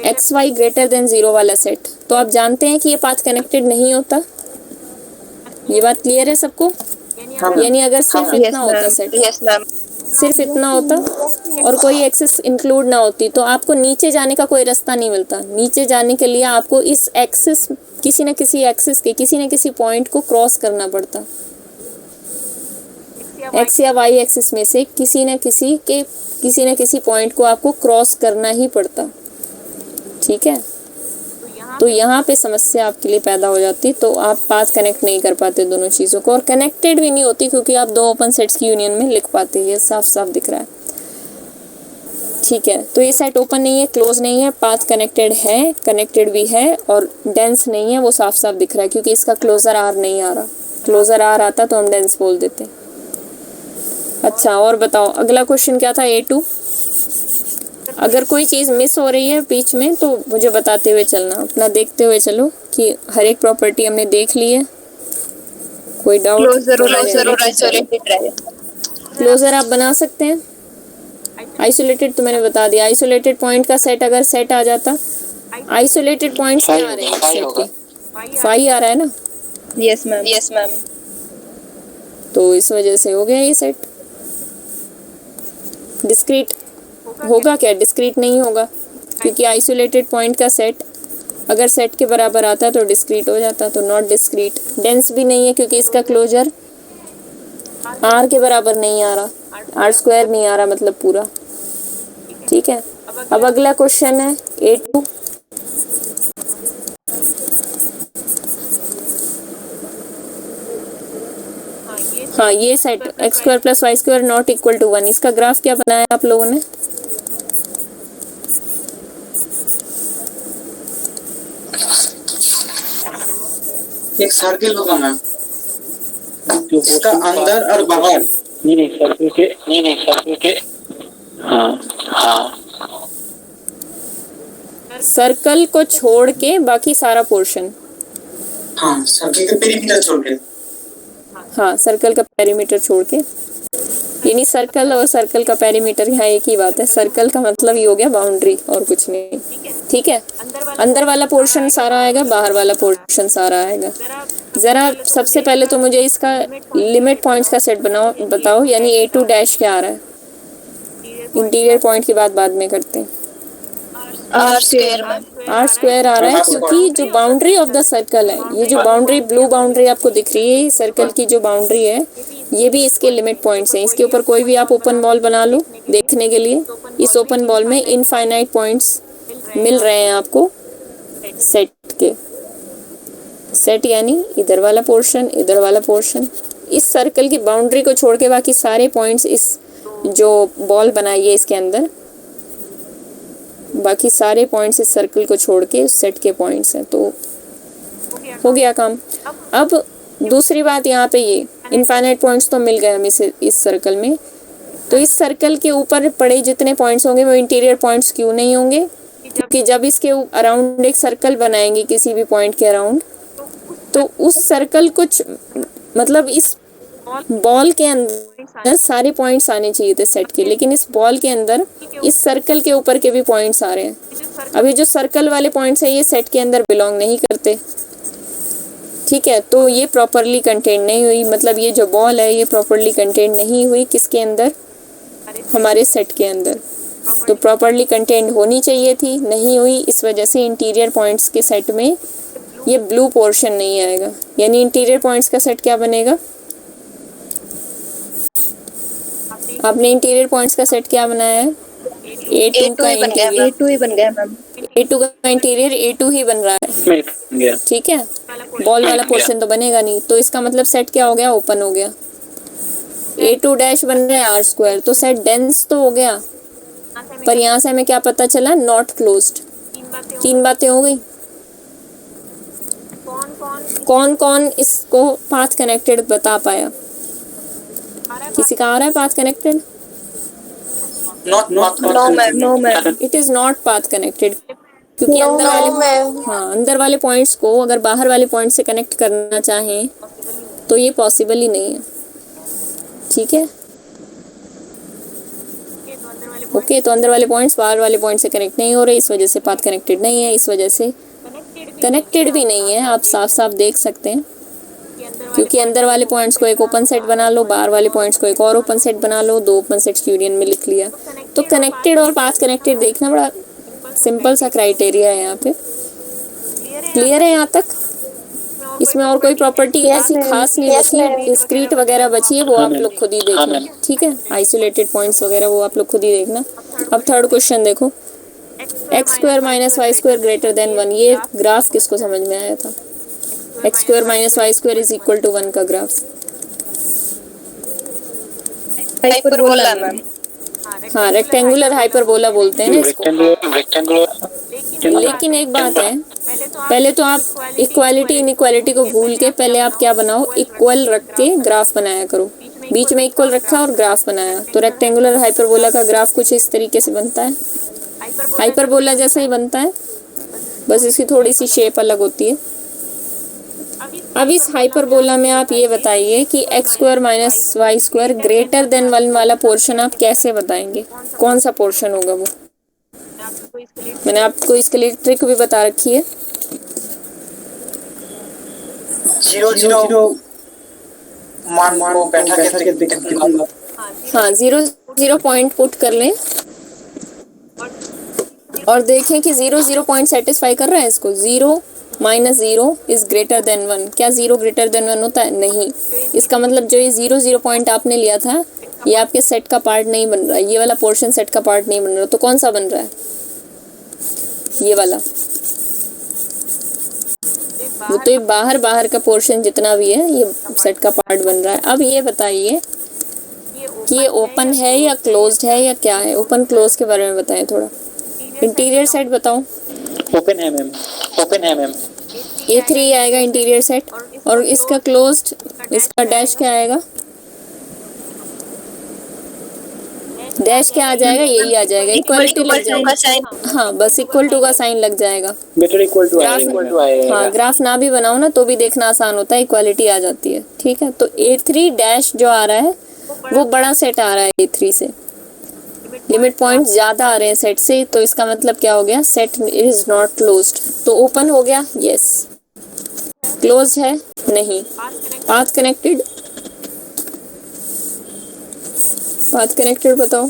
एक्स वाई ग्रेटर देन 0 वाला सेट, तो आप जानते हैं कि ये पाथ कनेक्टेड नहीं होता। ये बात क्लियर है सबको? हाँ यानी अगर सिर्फ इतना होता सेट, यस मैम। सिर्फ इतना होता और कोई एक्सेस इंक्लूड ना होती तो आपको नीचे जाने का कोई रास्ता नहीं मिलता। नीचे जाने के लिए आपको इस एक्सेस, किसी न किसी एक्सेस के किसी न किसी पॉइंट को क्रॉस करना पड़ता। एक्स या वाई एक्सिस में से किसी न किसी पॉइंट को आपको क्रॉस करना ही पड़ता। ठीक है, तो यहाँ पे समस्या आपके लिए पैदा हो जाती, तो आप पाथ कनेक्ट नहीं कर पाते दोनों चीज़ों को, और कनेक्टेड भी नहीं होती क्योंकि आप दो ओपन सेट्स की यूनियन में लिख पाते। ये साफ साफ दिख रहा है। ठीक है, तो ये सेट ओपन नहीं है, क्लोज नहीं है, पाथ कनेक्टेड है, कनेक्टेड भी है, और डेंस नहीं है, वो साफ साफ दिख रहा है क्योंकि इसका क्लोजर आर नहीं आ रहा। क्लोजर आर आता तो हम डेंस बोल देते। अच्छा, और बताओ अगला क्वेश्चन क्या था? A2। अगर कोई चीज़ मिस हो रही है बीच में तो मुझे बताते हुए चलना, अपना देखते हुए चलो कि हर एक प्रॉपर्टी हमने देख ली है। कोई डाउट? क्लोजर आप बना सकते हैं। आइसोलेटेड तो मैंने बता दिया। आइसोलेटेड पॉइंट का सेट अगर सेट आ जाता, आइसोलेटेड पॉइंट्स क्या आ रहे हैं सेट के? फाई आ रहा है ना? Yes ma'am. Yes ma'am. तो इस वजह से हो गया ये सेट। डिस्क्रीट होगा क्या? डिस्क्रीट नहीं होगा क्योंकि आइसोलेटेड पॉइंट का सेट अगर सेट के बराबर आता तो डिस्क्रीट हो जाता, तो नॉट डिस्क्रीट। डेंस भी नहीं है क्योंकि इसका क्लोजर आर के बराबर नहीं आ रहा, आर स्क्वायर नहीं आ रहा, मतलब पूरा। ठीक है, अब अगला क्वेश्चन है A2। हाँ, ये set x square plus y square not equal to 1, इसका ग्राफ क्या बनाया आप लोगों ने? एक सर्किल होगा मैम, इसका अंदर और बाहर। नहीं सर्किल के हाँ सर्कल को छोड़ के बाकी सारा पोर्शन। हाँ, सर्किल का पेरीमीटर छोड़ के। हाँ, सर्कल का पेरीमीटर छोड़ के, यानी सर्कल और सर्कल का पेरीमीटर यहाँ एक ही बात है। सर्कल का मतलब ये हो गया बाउंड्री और कुछ नहीं। ठीक है, अंदर वाला पोर्शन सारा आएगा, बाहर वाला पोर्शन सारा आएगा। ज़रा सबसे पहले तो मुझे इसका लिमिट पॉइंट्स का सेट बताओ, यानी A2 डैश क्या आ रहा है? इंटीरियर पॉइंट की बात बाद में करते हैं। R square ma'am. R square आ रहा है क्योंकि जो बाउंड्री ऑफ द सर्कल है, ये जो बाउंड्री ब्लू बाउंड्री आपको दिख रही है, सर्कल की जो बाउंड्री है, ये भी इसके लिमिट पॉइंट्स हैं। इसके ऊपर कोई भी आप ओपन बॉल बना लो देखने के लिए, इस ओपन बॉल में इनफाइनाइट पॉइंट्स मिल रहे हैं आपको सेट के। सेट यानी इधर वाला पोर्शन, इधर वाला पोर्शन, इस सर्कल की बाउंड्री को छोड़ के बाकी सारे पॉइंट्स, इस जो बॉल बनाई है इसके अंदर, बाकी सारे पॉइंट्स इस सर्कल को छोड़ के उस सेट के पॉइंट्स हैं। तो हो गया काम। अब दूसरी बात यहाँ पे, ये इनफाइनाइट पॉइंट्स तो मिल गए हमें इस सर्कल में, तो इस सर्कल के ऊपर पड़े जितने पॉइंट्स होंगे वो इंटीरियर पॉइंट्स क्यों नहीं होंगे? क्योंकि जब इसके अराउंड एक सर्कल बनाएंगे किसी भी पॉइंट के अराउंड, तो उस सर्कल कुछ मतलब इस बॉल के अंदर सारे पॉइंट्स आने चाहिए थे सेट के, लेकिन इस बॉल के अंदर इस सर्कल के ऊपर के भी पॉइंट्स आ रहे हैं। अभी जो सर्कल वाले पॉइंट्स हैं ये सेट के अंदर बिलोंग नहीं करते। ठीक है, तो ये प्रॉपरली कंटेंट नहीं हुई, मतलब ये जो बॉल है ये प्रॉपरली कंटेंट नहीं हुई किसके अंदर? हमारे सेट के अंदर। तो प्रॉपरली कंटेंट होनी चाहिए थी, नहीं हुई, इस वजह से इंटीरियर पॉइंट्स के सेट में ये ब्लू पोर्शन नहीं आएगा। यानी इंटीरियर पॉइंट्स का सेट क्या बनेगा? आपने इंटीरियर पॉइंट्स का सेट क्या बनाया है? A2 का इंटीरियर। A2 ही बन गया मैम। A2 का इंटीरियर A2 ही बन रहा है। ठीक है, बॉल वाला पोर्शन तो बनेगा नहीं, तो इसका मतलब सेट क्या हो गया? ओपन हो गया। A2 डैश बन रहा है आर स्क्वायर, तो सेट डेंस तो हो गया, पर यहाँ से हमें क्या पता चला? Not closed. तीन बातें हो गई। कौन कौन इसको पाथ कनेक्टेड बता पाया? किसी का आ रहा है path connected? No ma'am. It is not path connected क्योंकि अंदर वाले पॉइंट्स को अगर बाहर वाले पॉइंट से कनेक्ट करना चाहें तो ये पॉसिबल ही नहीं है। ठीक है, ओके, तो अंदर वाले पॉइंट्स बाहर वाले पॉइंट से कनेक्ट नहीं हो रहे, इस वजह से पाथ कनेक्टेड नहीं है, इस वजह से कनेक्टेड भी नहीं है। आप साफ साफ देख सकते हैं क्योंकि अंदर वाले पॉइंट्स को एक ओपन सेट बना लो, बाहर वाले पॉइंट्स को एक और ओपन सेट बना लो, दो ओपन सेट्स की यूनियन में लिख लिया। तो कनेक्टेड और पाथ कनेक्टेड देखना बड़ा सिंपल सा क्राइटेरिया है यहाँ पे। क्लियर है यहाँ तक? इसमें और कोई प्रॉपर्टी ऐसी खास नहीं बची, डिस्क्रीट वगैरह बची है वो आप लोग खुद ही देखना, ठीक है। आइसोलेटेड पॉइंट्स वगैरह वो आप लोग खुद ही देखना। अब थर्ड क्वेश्चन देखो, x square minus y square greater than 1, ये ग्राफ किसको समझ में आया था? X square minus y square is equal to 1 का ग्राफ। Hyperbola ma'am. हाँ, रेक्टेंगुलर हाइपरबोला बोलते हैं ना इसको। लेकिन एक बात है, पहले तो आप इक्वालिटी इनइक्वालिटी को भूल के पहले आप क्या बनाओ, इक्वल रख के ग्राफ बनाया करो। बीच में इक्वल रखा और ग्राफ बनाया तो रेक्टेंगुलर हाइपरबोला का ग्राफ कुछ इस तरीके से बनता है, हाइपरबोला जैसा ही बनता है, बस इसकी थोड़ी सी शेप अलग होती है। अब इस हाइपरबोला में आप ये बताइए कि x square minus y square greater than 1 वाला पोर्शन आप कैसे बताएंगे? कौन सा पोर्शन होगा वो? मैंने आपको इसके लिए ट्रिक भी बता रखी है। 0 मान को बैठा के दिखाऊंगा। हाँ, 0 पॉइंट पुट कर लें और देखें कि 0 पॉइंट सेटिस्फाई कर रहा है इसको। 0 माइनस 0 इज ग्रेटर देन 1। क्या 0 ग्रेटर देन 1 होता है? नहीं। इसका मतलब जो ये 0 पॉइंट आपने लिया था ये आपके सेट का पार्ट नहीं बन रहा है, ये वाला पोर्शन सेट का पार्ट नहीं बन रहा। तो कौन सा बन रहा है? ये वाला। वो तो ये बाहर का पोर्शन जितना भी है ये सेट का पार्ट बन रहा है। अब ये बताइए कि ये ओपन है या क्लोज्ड है या क्या है? ओपन क्लोज के बारे में बताएं थोड़ा। इंटीरियर सेट बताओ। ओपन है मैम, ओपन है मैम। A3 आएगा इंटीरियर सेट, और इसका क्लोज्ड, इसका डैश क्या आएगा? डैश क्या आ जाएगा? यही आ जाएगा, इक्वलिटी लग जाएगा। हाँ, बस इक्वल टू का साइन लग जाएगा। बेटर इक्वल टू आएगा। हाँ, ग्राफ ना भी बनाओ ना तो भी देखना आसान होता है, इक्वालिटी आ जाती है, ठीक है। तो A3 डैश जो आ रहा है वो बड़ा सेट आ रहा है A3 से, लिमिट पॉइंट ज़्यादा आ रहे हैं सेट से, तो इसका मतलब क्या हो गया? Set is not closed. तो ओपन हो गया, यस। क्लोज है? नहीं। Path connected? पाथ कनेक्टेड बताओ।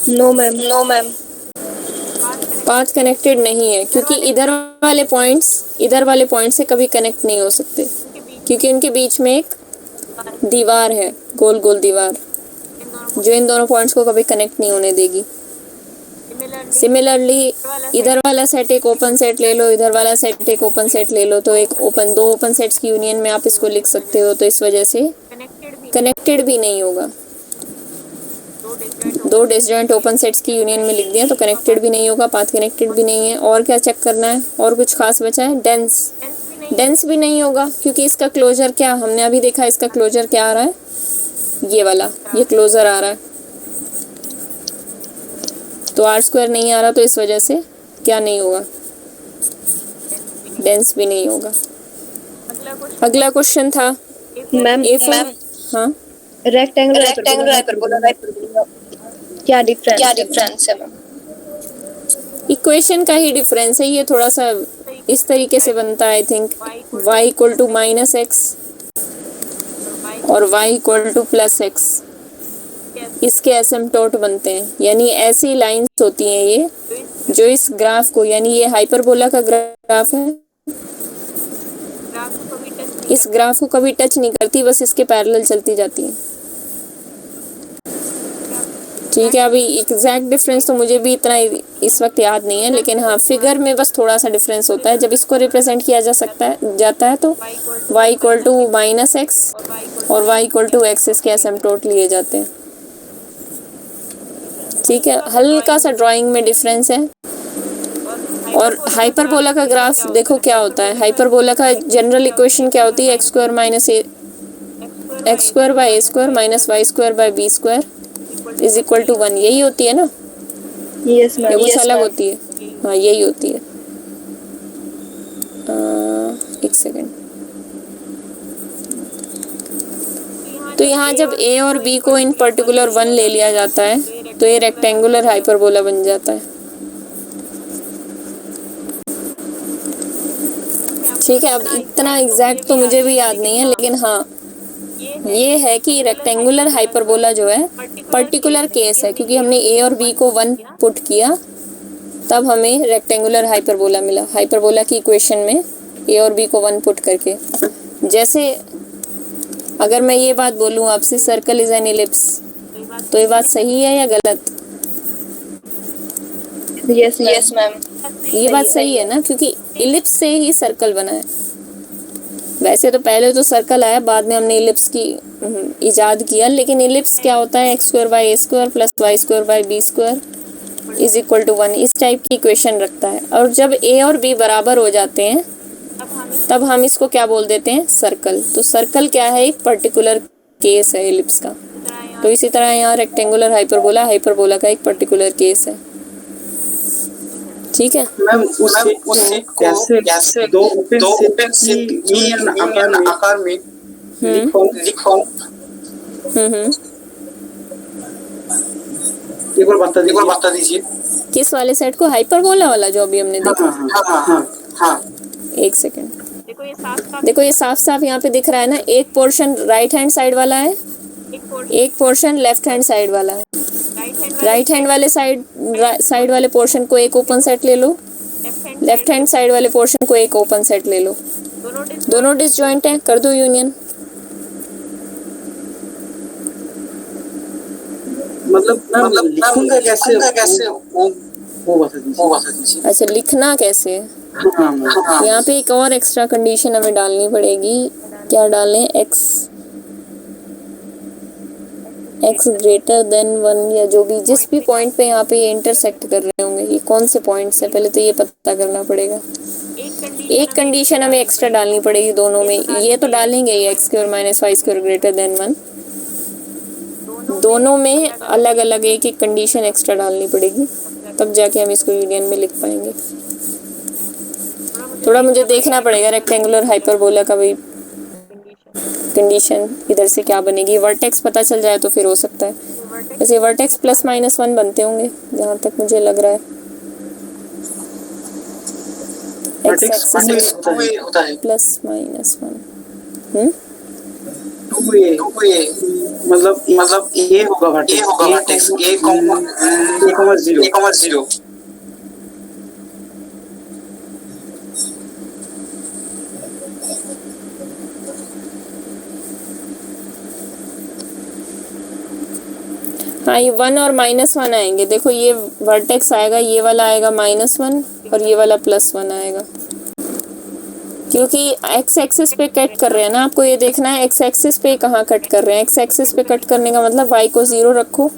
No ma'am, no ma'am. Path connected नहीं है क्योंकि इधर वाले पॉइंट्स से कभी कनेक्ट नहीं हो सकते, क्योंकि उनके बीच में एक दीवार है, गोल गोल दीवार, जो इन दोनों पॉइंट्स को कभी कनेक्ट नहीं होने देगी। सिमिलरली इधर वाला सेट एक ओपन सेट ले लो, इधर वाला सेट एक ओपन सेट ले लो, तो दो ओपन सेट्स की यूनियन में आप इसको लिख सकते हो। तो इस वजह से कनेक्टेड भी नहीं होगा। दो डिसजॉइंट ओपन सेट्स की यूनियन में लिख दिया तो कनेक्टेड भी नहीं होगा, पाथ कनेक्टेड भी नहीं है। और क्या चेक करना है? और कुछ खास बचा है? डेंस भी नहीं होगा, क्योंकि इसका क्लोजर क्या हमने अभी देखा, इसका क्लोजर क्या आ रहा है? ये वाला, ये क्लोजर आ रहा है। तो आर स्क्वायर नहीं आ रहा, तो इस वजह से क्या नहीं होगा? डेंस भी नहीं होगा। अगला क्वेश्चन था मैम, A4। हाँ, रेक्टेंगुलर हाइपरबोला क्या डिफरेंस है मैम? इक्वेशन का ही डिफरेंस है, ये थोड़ा सा इस तरीके से बनता है। I think y equal to minus x और y equal to plus x, इसके एसिम्पटोट बनते हैं। यानी ऐसी लाइंस होती हैं ये जो इस ग्राफ को, यानी ये हाइपरबोला का ग्राफ है, इस ग्राफ को कभी टच नहीं करती, बस इसके पैरेलल चलती जाती है, ठीक है। अभी एग्जैक्ट डिफरेंस तो मुझे भी इतना इस वक्त याद नहीं है, लेकिन हाँ फिगर में बस थोड़ा सा डिफरेंस होता है। जब इसको रिप्रेजेंट किया जाता है तो y equal to minus x और y इक्वल टू एक्स इसके एसिम्पटोट लिए जाते हैं, ठीक है। हल्का सा ड्राइंग में डिफरेंस है। और हाइपरबोला का ग्राफ देखो क्या होता है। हाइपरबोला का जनरल इक्वेशन क्या होती है? X square by a square minus y square by b square is equal to 1, यही होती है ना? Yes ma'am. या कुछ अलग होती है? हाँ, यही होती है। एक सेकेंड। तो यहाँ जब a और b को इन पर्टिकुलर 1 ले लिया जाता है तो ये रेक्टेंगुलर हाइपरबोला बन जाता है, ठीक है, अब इतना एग्जैक्ट तो मुझे भी याद नहीं है, लेकिन हाँ ये है कि रेक्टेंगुलर हाइपरबोला जो है पर्टिकुलर केस है, क्योंकि हमने ए और बी को 1 पुट किया तब हमें रेक्टेंगुलर हाइपरबोला मिला। हाइपरबोला की इक्वेशन में ए और बी को 1 पुट करके। जैसे अगर मैं ये बात बोलूँ आपसे सर्कल इज एन इलिप्स, तो ये बात सही है या गलत? Yes ma'am. ये बात सही है ना, क्योंकि इलिप्स से ही सर्कल बना है। वैसे तो पहले तो सर्कल आया, बाद में हमने इलिप्स की इजाद किया, लेकिन इलिप्स क्या होता है, x² / a² + y² / b² = 1, इस टाइप की इक्वेशन रखता है। और जब a और b बराबर हो जाते हैं तब हम इसको क्या बोल देते हैं, सर्कल। तो सर्कल क्या है, एक पर्टिकुलर केस है इलिप्स का। तो इसी तरह यहाँ रेक्टेंगुलर हाइपरबोला का एक पर्टिकुलर केस है। ठीक है मैम, उस सेट को कैसे दो ओपन सेट की आकार में लिखो। एक बार बता दीजिए। किस वाले सेट को? हाइपरबोला वाला जो अभी हमने देखा। हाँ। एक सेकंड, देखो ये साफ साफ यहाँ पे दिख रहा है ना, एक पोर्शन राइट हैंड साइड वाला है, एक पोर्शन लेफ्ट हैंड साइड वाला है। राइट हैंड वाले साइड वाले पोर्शन को एक ओपन सेट ले लो, लेफ्ट हैंड साइड वाले पोर्शन को एक ओपन सेट ले लो। दोनों डिसजॉइंट हैं, कर दो यूनियन। मतलब लिखूंगा कैसे वो बता दीजिए। अच्छा, लिखना कैसे है? हाँ। यहाँ पे एक और एक्स्ट्रा कंडीशन हमें डालनी पड़ेगी। क्या डालें? x ग्रेटर देन 1, या जो भी जिस भी पॉइंट पे यहाँ पे ये इंटरसेक्ट कर रहे होंगे, ये कौन से पॉइंट्स है पहले तो ये पता करना पड़ेगा। एक कंडीशन हमें एक्स्ट्रा डालनी पड़ेगी दोनों में। ये तो डालेंगे ही, x² - y² ग्रेटर देन 1। दोनों में अलग अलग एक एक कंडीशन एक्स्ट्रा डालनी पड़ेगी, तब जाके हम इसको यूनियन में लिख पाएंगे। थोड़ा मुझे देखना पड़ेगा रेक्टेंगुलर हाइपरबोला का वही कंडीशन इधर से क्या बनेगी। वर्टेक्स पता चल जाए तो फिर हो सकता है। वैसे वर्टेक्स +-1 बनते होंगे जहाँ तक मुझे लग रहा है। x एक्सिस होता है +-1। मतलब ये होगा वर्टेक्स A,0 हाँ, ये 1 और -1 आएंगे। देखो ये वर्टेक्स आएगा, ये वाला आएगा -1 और ये वाला +1 आएगा, क्योंकि x एक्सिस पे कट कर रहे हैं ना। आपको ये देखना है x एक्सिस पे कहाँ कट कर रहे हैं। x एक्सिस पे कट करने का मतलब y को 0 रखो,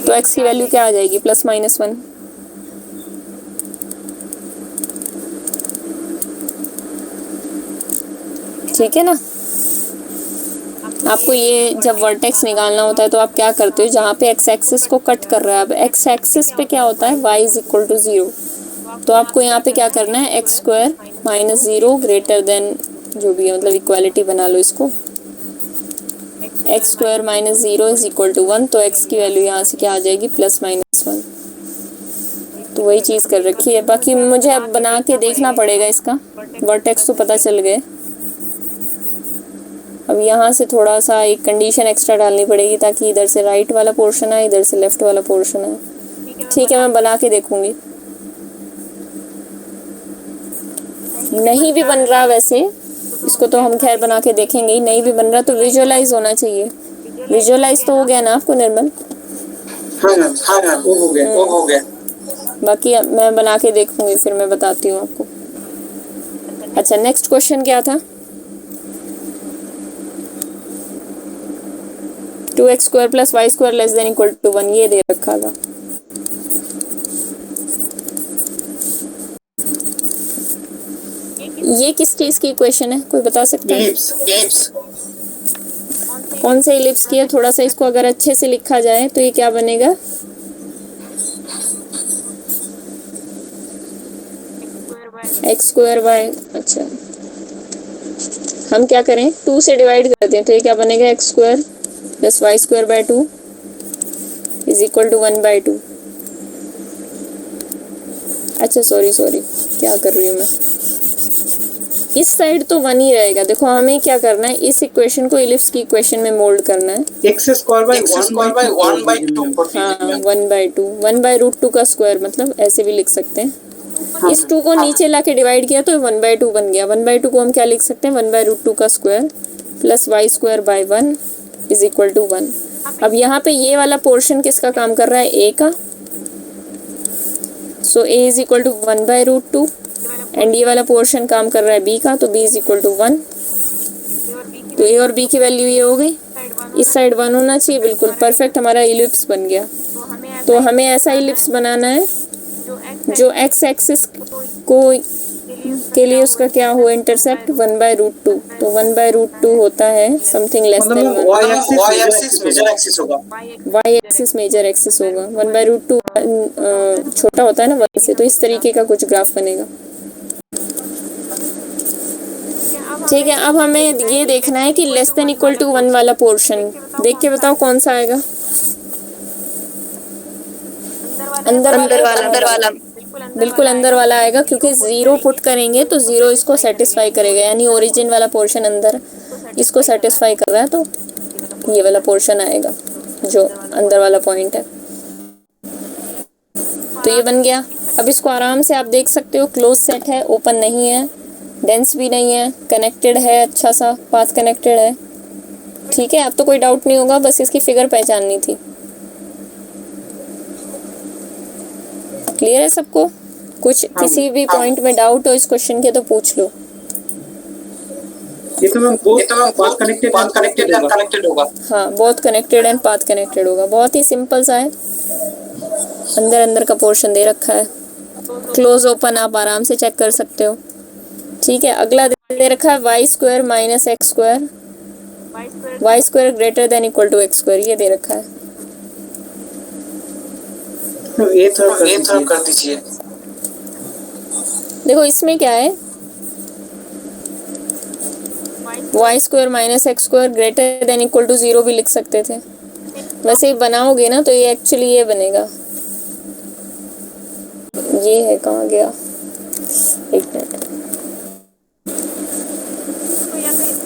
तो x की वैल्यू क्या आ जाएगी, +-1। ठीक है ना। आपको ये जब वर्टेक्स निकालना होता है तो आप क्या करते हो, जहाँ पे x एक्सिस को कट कर रहा है, अब x एक्सिस पे क्या होता है, y = 0। तो आपको यहाँ पे क्या करना है, x² - 0 ग्रेटर देन जो भी है, मतलब इक्वालिटी बना लो इसको, x² - 0 = 1। तो x की वैल्यू यहाँ से क्या आ जाएगी, +-1। तो वही चीज़ कर रखी है। बाकी मुझे अब बना के देखना पड़ेगा इसका। वर्टेक्स तो पता चल गए, अब यहाँ से थोड़ा सा एक कंडीशन एक्स्ट्रा डालनी पड़ेगी ताकि इधर से राइट वाला पोर्शन आए, इधर से लेफ्ट वाला पोर्शन आए। ठीक है, मैं बना के देखूंगी। नहीं भी बन रहा वैसे, इसको तो हम खैर बना के देखेंगे ही। नहीं भी बन रहा तो विजुअलाइज होना चाहिए। विजुअलाइज तो हो गया ना आपको निर्मल? हाँ, वो हो गया। बाकी मैं बना के देखूंगी, फिर मैं बताती हूँ आपको। अच्छा, नेक्स्ट क्वेश्चन क्या था? 2x² + y² <= 1, ये दे रखा था। ये किस चीज की इक्वेशन है, कोई बता सकता है? इलिप्स। कौन से इलिप्स की है? थोड़ा सा इसको अगर अच्छे से लिखा जाए तो ये क्या बनेगा, x²/, अच्छा हम क्या करें, 2 से डिवाइड करते हैं तो ये क्या बनेगा, x² + y² / 2 = 1/2। अच्छा सॉरी क्या कर रही हूँ मैं, इस साइड तो 1 ही रहेगा। देखो हमें क्या करना है, इस इक्वेशन को इलिप्स की इक्वेशन में मोल्ड करना है। एक्स स्क्वायर बाय 1/2 हाँ 1/2 1/√2 का स्क्वायर, मतलब ऐसे भी लिख सकते हैं। इस 2 को नीचे ला के डिवाइड किया तो 1/2 बन गया। 1/2 को हम क्या लिख सकते हैं, 1/√2 का square plus y square by 1 is equal to 1। अब यहाँ पे ये वाला पोर्शन किसका काम कर रहा है, a का। So a is equal to 1/√2 and ये वाला पोर्शन काम कर रहा है b का, तो b इज इक्वल टू 1। तो a और b की वैल्यू ये हो गई। इस साइड 1 होना चाहिए, बिल्कुल परफेक्ट, हमारा इलिप्स बन गया। तो हमें ऐसा इलिप्स बनाना है जो x एक्सिस को के लिए उसका क्या हो, इंटरसेप्ट 1/√2। तो 1/√2 होता है something less than 1। y axis major axis होगा। y एक्सिस मेजर एक्सिस होगा। 1/√2 छोटा होता है ना 1 से, तो इस तरीके का कुछ ग्राफ बनेगा। ठीक है, अब हमें ये देखना है कि लेस देन इक्वल टू 1 वाला पोर्शन, देख के बताओ कौन सा आएगा। अंदर वाला बिल्कुल अंदर वाला आएगा, क्योंकि 0 पुट करेंगे तो 0 इसको सेटिस्फाई करेगा, यानी ओरिजिन वाला पोर्शन अंदर इसको सेटिस्फाई कर रहा है, तो ये वाला पोर्शन आएगा जो अंदर वाला पॉइंट है। तो ये बन गया। अब इसको आराम से आप देख सकते हो, क्लोज सेट है, ओपन नहीं है, डेंस भी नहीं है, कनेक्टेड है, अच्छा सा पाथ कनेक्टेड है। ठीक है, अब तो कोई डाउट नहीं होगा, बस इसकी फिगर पहचाननी थी। क्लियर है सबको? कुछ किसी भी पॉइंट में डाउट हो इस क्वेश्चन के तो पूछ लो। ये तो मैम पाथ कनेक्टेड होगा। हाँ, बहुत कनेक्टेड एंड पाथ कनेक्टेड होगा। बहुत ही सिंपल सा है, अंदर अंदर का पोर्शन दे रखा है, क्लोज ओपन आप आराम से चेक कर सकते हो। ठीक है, अगला दे रखा है y square minus x square, y square greater than equal to x square, ये दे रखा है। तो ये थोड़ा कर दीजिए। देखो इसमें क्या है, y square minus x square greater than equal to 0 भी लिख सकते थे। वैसे ही बनाओगे ना तो ये एक्चुअली ये बनेगा, ये है, कहाँ गया, एक मिनट।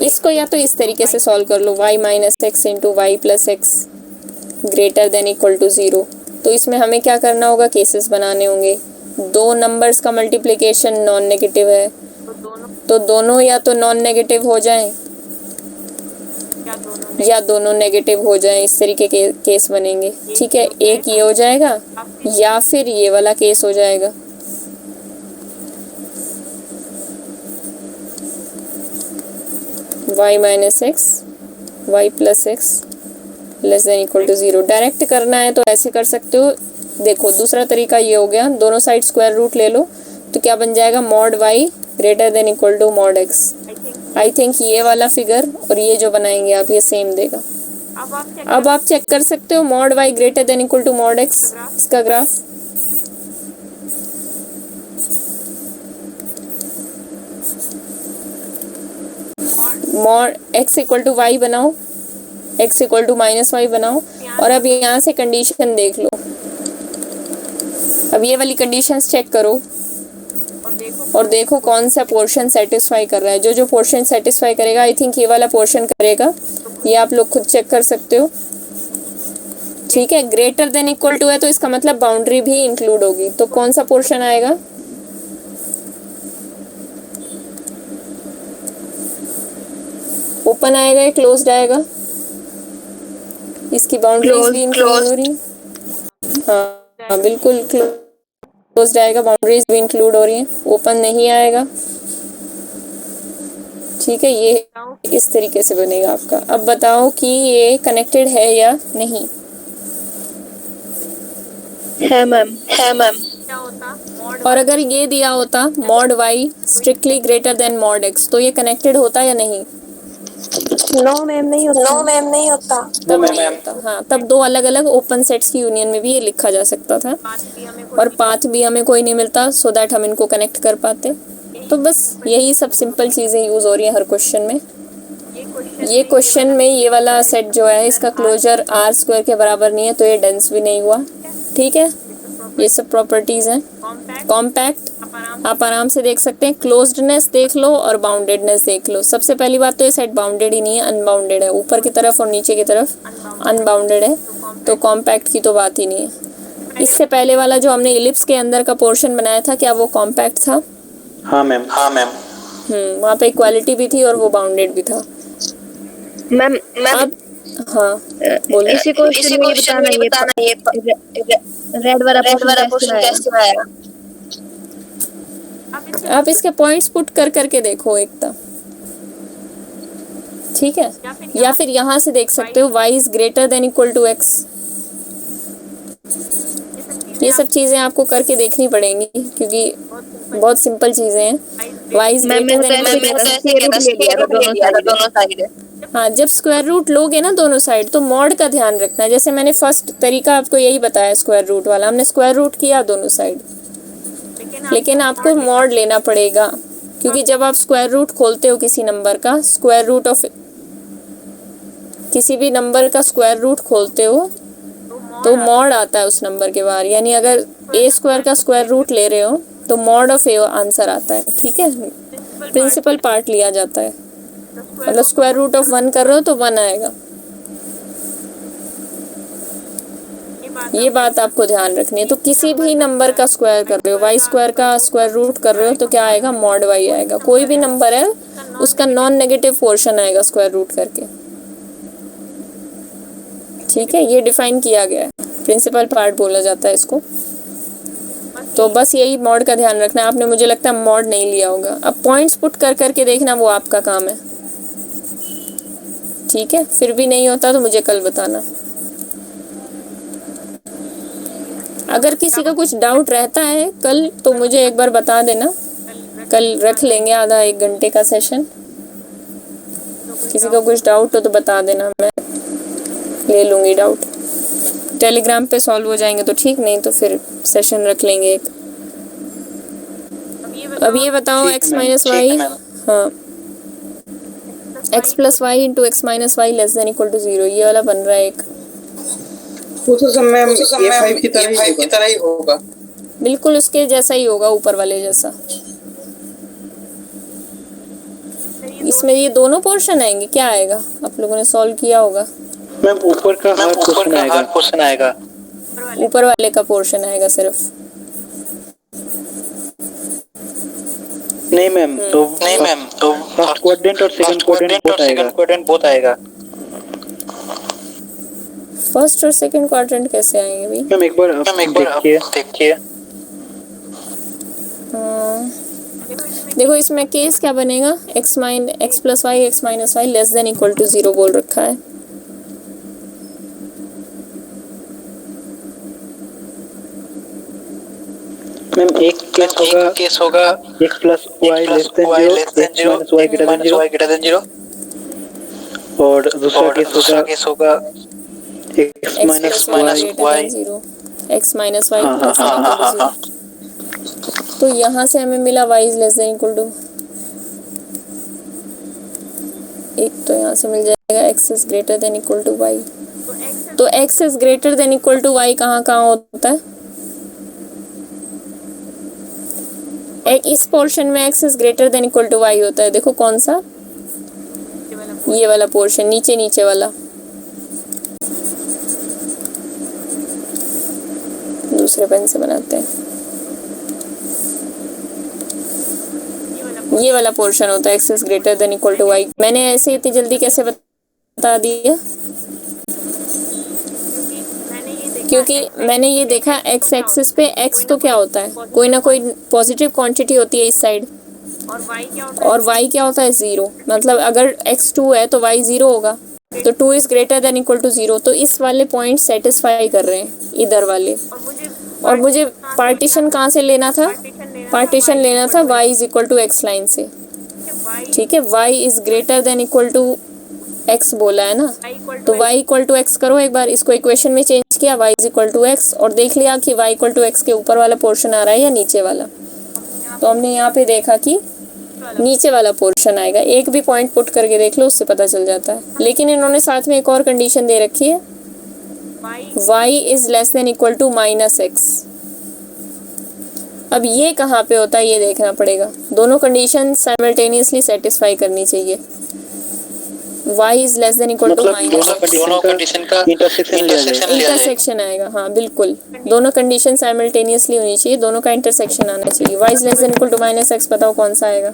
इसको या तो इस तरीके से सॉल्व कर लो, y minus x into y plus x greater than equal to 0। तो इसमें हमें क्या करना होगा, केसेस बनाने होंगे। दो नंबर्स का मल्टीप्लिकेशन नॉन नेगेटिव है, तो दोनों या तो नॉन नेगेटिव हो जाएं या दोनों नेगेटिव हो जाएं, इस तरीके के केस बनेंगे। ठीक है, एक ये हो जाएगा या फिर ये वाला केस हो जाएगा। y minus x y plus x less than equal to 0। Direct करना है तो ऐसे कर सकते हो। देखो दूसरा तरीका ये हो गया, दोनों साइड स्क्वायर रूट ले लो, तो क्या बन जाएगा, mod y greater than equal to mod x। I think ये वाला फिगर और ये जो बनाएंगे आप, ये सेम देगा। अब आप चेक कर सकते हो, mod y greater than equal to mod x, इसका graph. Mod x equal to y बनाओ, x equal to minus y बनाओ, और अब यहाँ से कंडीशन देख लो। अब ये वाली कंडीशंस चेक करो और देखो कौन सा पोर्शन सेटिस्फाई कर रहा है। जो जो पोर्शन सेटिस्फाई करेगा, आई थिंक ये वाला पोर्शन करेगा, ये आप लोग खुद चेक कर सकते हो। ठीक है, ग्रेटर देन इक्वल टू है तो इसका मतलब बाउंड्री भी इंक्लूड होगी, तो कौन सा पोर्शन आएगा, ओपन आएगा या क्लोज्ड आएगा, इसकी बाउंड्रीज भी इंक्लूड हो रही। हाँ बिल्कुल क्लोज्ड आएगा, बाउंड्रीज भी इंक्लूड हो रही हैं, ओपन नहीं आएगा। ठीक है, ये इस तरीके से बनेगा आपका। अब बताओ कि ये कनेक्टेड है या नहीं। है मैम। और अगर ये दिया होता mod y strictly greater than mod x, तो ये कनेक्टेड होता या नहीं? नो मैम नहीं होता। तब नहीं होता। हाँ, तब दो अलग अलग ओपन सेट्स की यूनियन में भी ये लिखा जा सकता था, और पाथ भी हमें कोई नहीं मिलता, सो दैट हम इनको कनेक्ट कर पाते। तो बस यही सब सिंपल चीज़ें यूज़ हो रही हैं हर क्वेश्चन में। ये क्वेश्चन में ये वाला सेट जो है, इसका क्लोजर r स्क्वायर के बराबर नहीं है, तो ये डेंस भी नहीं हुआ। ठीक है, ये सब प्रॉपर्टीज़ हैं। कॉम्पैक्ट आप आराम से देख सकते हैं, क्लोज्डनेस देख लो और बाउंडेडनेस देख लो। सबसे पहली बात तो ये सेट बाउंडेड ही नहीं है, अनबाउंडेड है, ऊपर की तरफ और नीचे की तरफ अनबाउंडेड है, तो कॉम्पैक्ट की तो बात ही नहीं है। इससे पहले वाला जो हमने इलिप्स के अंदर का पोर्शन बनाया था, क्या वो कॉम्पैक्ट था? हाँ मैम। वहाँ पे इक्वालिटी भी थी और वो बाउंडेड भी था। मैम अब हाँ बोलिए। इसी क्वेश्चन में ये बताना ये रेड वाला क्वेश्चन कैसे आया? आप इसके पॉइंट्स पुट कर करके देखो एकदम, ठीक है? या फिर यहाँ से देख सकते हो y is greater than equal to x। ये सब चीज़ें आपको करके देखनी पड़ेंगी क्योंकि बहुत सिंपल चीज़ें हैं। y इज ग्रेटर देन, हाँ जब स्क्वायर रूट लोगे ना दोनों साइड तो मॉड का ध्यान रखना है। जैसे मैंने फर्स्ट तरीका आपको यही बताया, स्क्वायर रूट वाला, हमने स्क्वायर रूट किया दोनों साइड, लेकिन आपको मॉड लेना पड़ेगा क्योंकि जब आप स्क्वायर रूट खोलते हो किसी नंबर का, स्क्वायर रूट ऑफ किसी भी नंबर का स्क्वायर रूट खोलते हो तो मॉड आता है उस नंबर के बाहर। यानी अगर ए स्क्वायर का स्क्वायर रूट ले रहे हो तो मॉड ऑफ ए आंसर आता है, ठीक है? प्रिंसिपल पार्ट लिया जाता है, मतलब स्क्वायर रूट ऑफ 1 कर रहे हो तो 1 आएगा। ये बात आपको ध्यान रखनी है। तो किसी भी नंबर का स्क्वायर कर रहे हो, वाई स्क्वायर का स्क्वायर रूट कर रहे हो तो क्या आएगा? मॉड वाई आएगा। कोई भी नंबर है उसका नॉन नेगेटिव पोर्शन आएगा स्क्वायर रूट करके, ठीक है? ये डिफाइन किया गया है, प्रिंसिपल पार्ट बोला जाता है इसको। तो बस यही मॉड का ध्यान रखना है। आपने मुझे लगता है मॉड नहीं लिया होगा। अब पॉइंट्स पुट कर करके देखना, वो आपका काम है, ठीक है? फिर भी नहीं होता तो मुझे कल बताना। अगर किसी का कुछ डाउट रहता है कल तो मुझे एक बार बता देना, कल रख लेंगे आधा 1 घंटे का सेशन। किसी का कुछ डाउट हो तो बता देना, मैं ले लूँगी डाउट। टेलीग्राम पे सॉल्व हो जाएंगे तो ठीक, नहीं तो फिर सेशन रख लेंगे एक। अब ये बताओ x माइनस वाई, हाँ x plus y into x minus y less than equal to 0, ये वाला बन रहा है एक। वो तो सब मैम A5 की तरह ही होगा। बिल्कुल उसके जैसा ही होगा, ऊपर वाले जैसा। इसमें ये दोनों पोर्शन आएंगे, क्या आएगा? आप लोगों ने सॉल्व किया होगा। मैम ऊपर का हर पोर्शन आएगा। ऊपर वाले का पोर्शन आएगा सिर्फ। नहीं मैम, तो फर्स्ट क्वाड्रेंट और सेकंड क्वाड्रेंट बोथ आएगा। फर्स्ट और सेकंड क्वाड्रेंट कैसे आएंगे भाई? मैम एक बार देखिए। देखो इसमें केस क्या बनेगा? X plus y x minus y less than equal to 0 बोल रखा है। मैम एक केस होगा x plus y less than 0, x minus y greater than 0, और दूसरा केस होगा x minus y 0, x minus y. तो यहाँ से हमें मिला y is less than equal to, एक तो यहाँ से मिल जाएगा x is greater than equal to y। तो x is greater than equal to y कहाँ होता है? इस पोर्शन में x is greater than equal to y होता है। देखो कौन सा? ये वाला पोर्शन, नीचे वाला। दूसरे पेन से बनाते हैं। ये वाला पोर्शन होता है x is greater than equal to y। मैंने ऐसे इतनी जल्दी कैसे बता दिया? क्योंकि मैंने ये देखा x एक्सिस पे x तो क्या होता है, कोई ना कोई पॉजिटिव क्वांटिटी होती है इस साइड, और y क्या होता है? 0। मतलब अगर x 2 है तो y 0 होगा, तो 2 is greater than equal to 0। तो इस वाले पॉइंट सेटिस्फाई कर रहे हैं इधर वाले। और मुझे पार्टीशन कहाँ से लेना था? पार्टीशन लेना था y is equal to x line से, ठीक है? y is greater than equal to x बोला है ना, तो y इक्वल टू x करो एक बार। इसको इक्वेशन में चेंज किया, y is equal to x, और देख लिया कि y इक्वल टू x के ऊपर वाला पोर्शन आ रहा है या नीचे वाला। तो हमने यहाँ पे देखा कि नीचे वाला पोर्शन आएगा। एक भी पॉइंट पुट करके देख लो, उससे पता चल जाता है। लेकिन इन्होंने साथ में एक और कंडीशन दे रखी है, y is less than equal to minus x। अब ये कहाँ पे होता है ये देखना पड़ेगा। दोनों कंडीशन साइमल्टेनियसली सेटिस्फाई करनी चाहिए। y is less than equal to minus, दोनों कंडीशन का इंटरसेक्शन आएगा। हाँ बिल्कुल, दोनों कंडीशन साइमल्टेनियसली होनी चाहिए, दोनों का इंटरसेक्शन आना चाहिए। y is less than equal to minus x, बताओ कौन सा आएगा।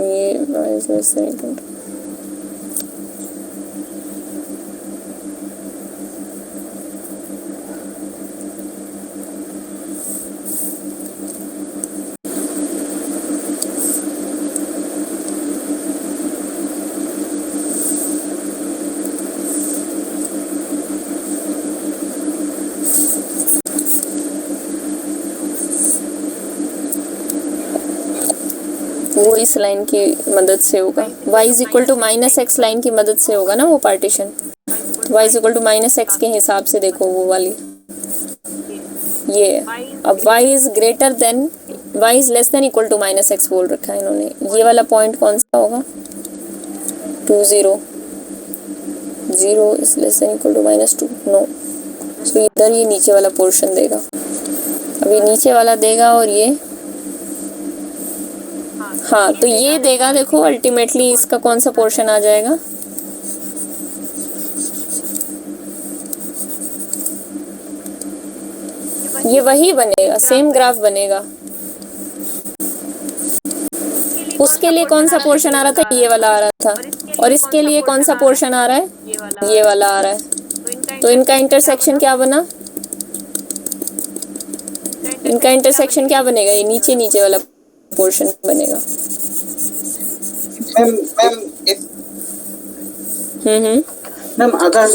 ये y is less than equal to, वो इस लाइन की मदद से होगा। y is equal to minus x line की मदद से होगा ना वो partition. y is equal to minus x के हिसाब से देखो वो वाली ये। अब y is greater than, y is less than equal to minus x बोल रखा है इन्होंने। ये वाला पॉइंट कौन सा होगा, 2 0 0 is less than equal to minus 2, no. तो इधर ये नीचे वाला पोर्शन देगा। अब ये नीचे वाला देगा और ये, हाँ तो ये देगा। देखो अल्टीमेटली इसका कौन सा पोर्शन आ जाएगा, ये वही बनेगा, सेम ग्राफ बनेगा। उसके लिए कौन सा पोर्शन आ रहा था, ये वाला आ रहा था। और इसके लिए कौन सा पोर्शन आ रहा है, ये वाला आ रहा है। तो इनका इंटरसेक्शन क्या बना, इनका इंटरसेक्शन क्या बनेगा, ये नीचे नीचे वाला पोर्शन बनेगा। मैम अगर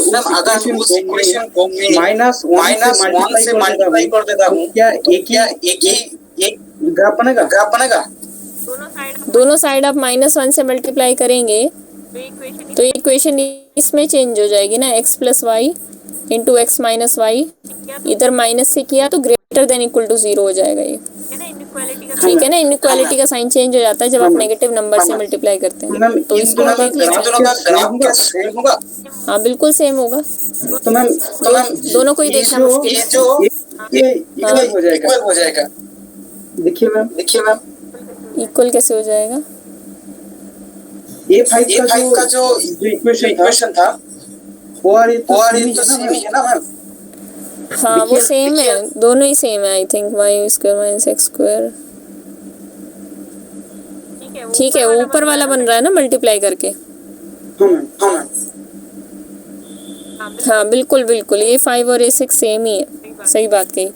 उस इक्वेशन को माइनस वन से मल्टीप्लाई कर देता हूँ, क्या एक ही ग्राफ बनेगा? दोनों साइड आप -1 से मल्टीप्लाई करेंगे तो इक्वेशन इसमें चेंज हो जाएगी ना, x plus y into x minus y. इधर माइनस से किया तो ग्रेटर देन इक्वल टू 0 हो जाएगा ये, ठीक है ना। इनइक्वालिटी का साइन चेंज हो जाता है जब आप नेगेटिव नंबर से मल्टीप्लाई करते हैं। तो इसको देख लीजिए, हाँ बिल्कुल सेम होगा। तो मैम दोनों को ही देखना मुश्किल है। ये इक्वल हो जाएगा। देखिए मैम इक्वल कैसे हो जाएगा, A5 का जो इक्वेशन था वो और ये तो सेम ही है ना मैम। हाँ वो सेम है, दोनों ही सेम है। I think y square minus x square, ठीक है। ऊपर वाला बन रहा है ना मल्टीप्लाई करके। हाँ बिल्कुल बिल्कुल, A5 और A6 सेम ही है, सही बात कही।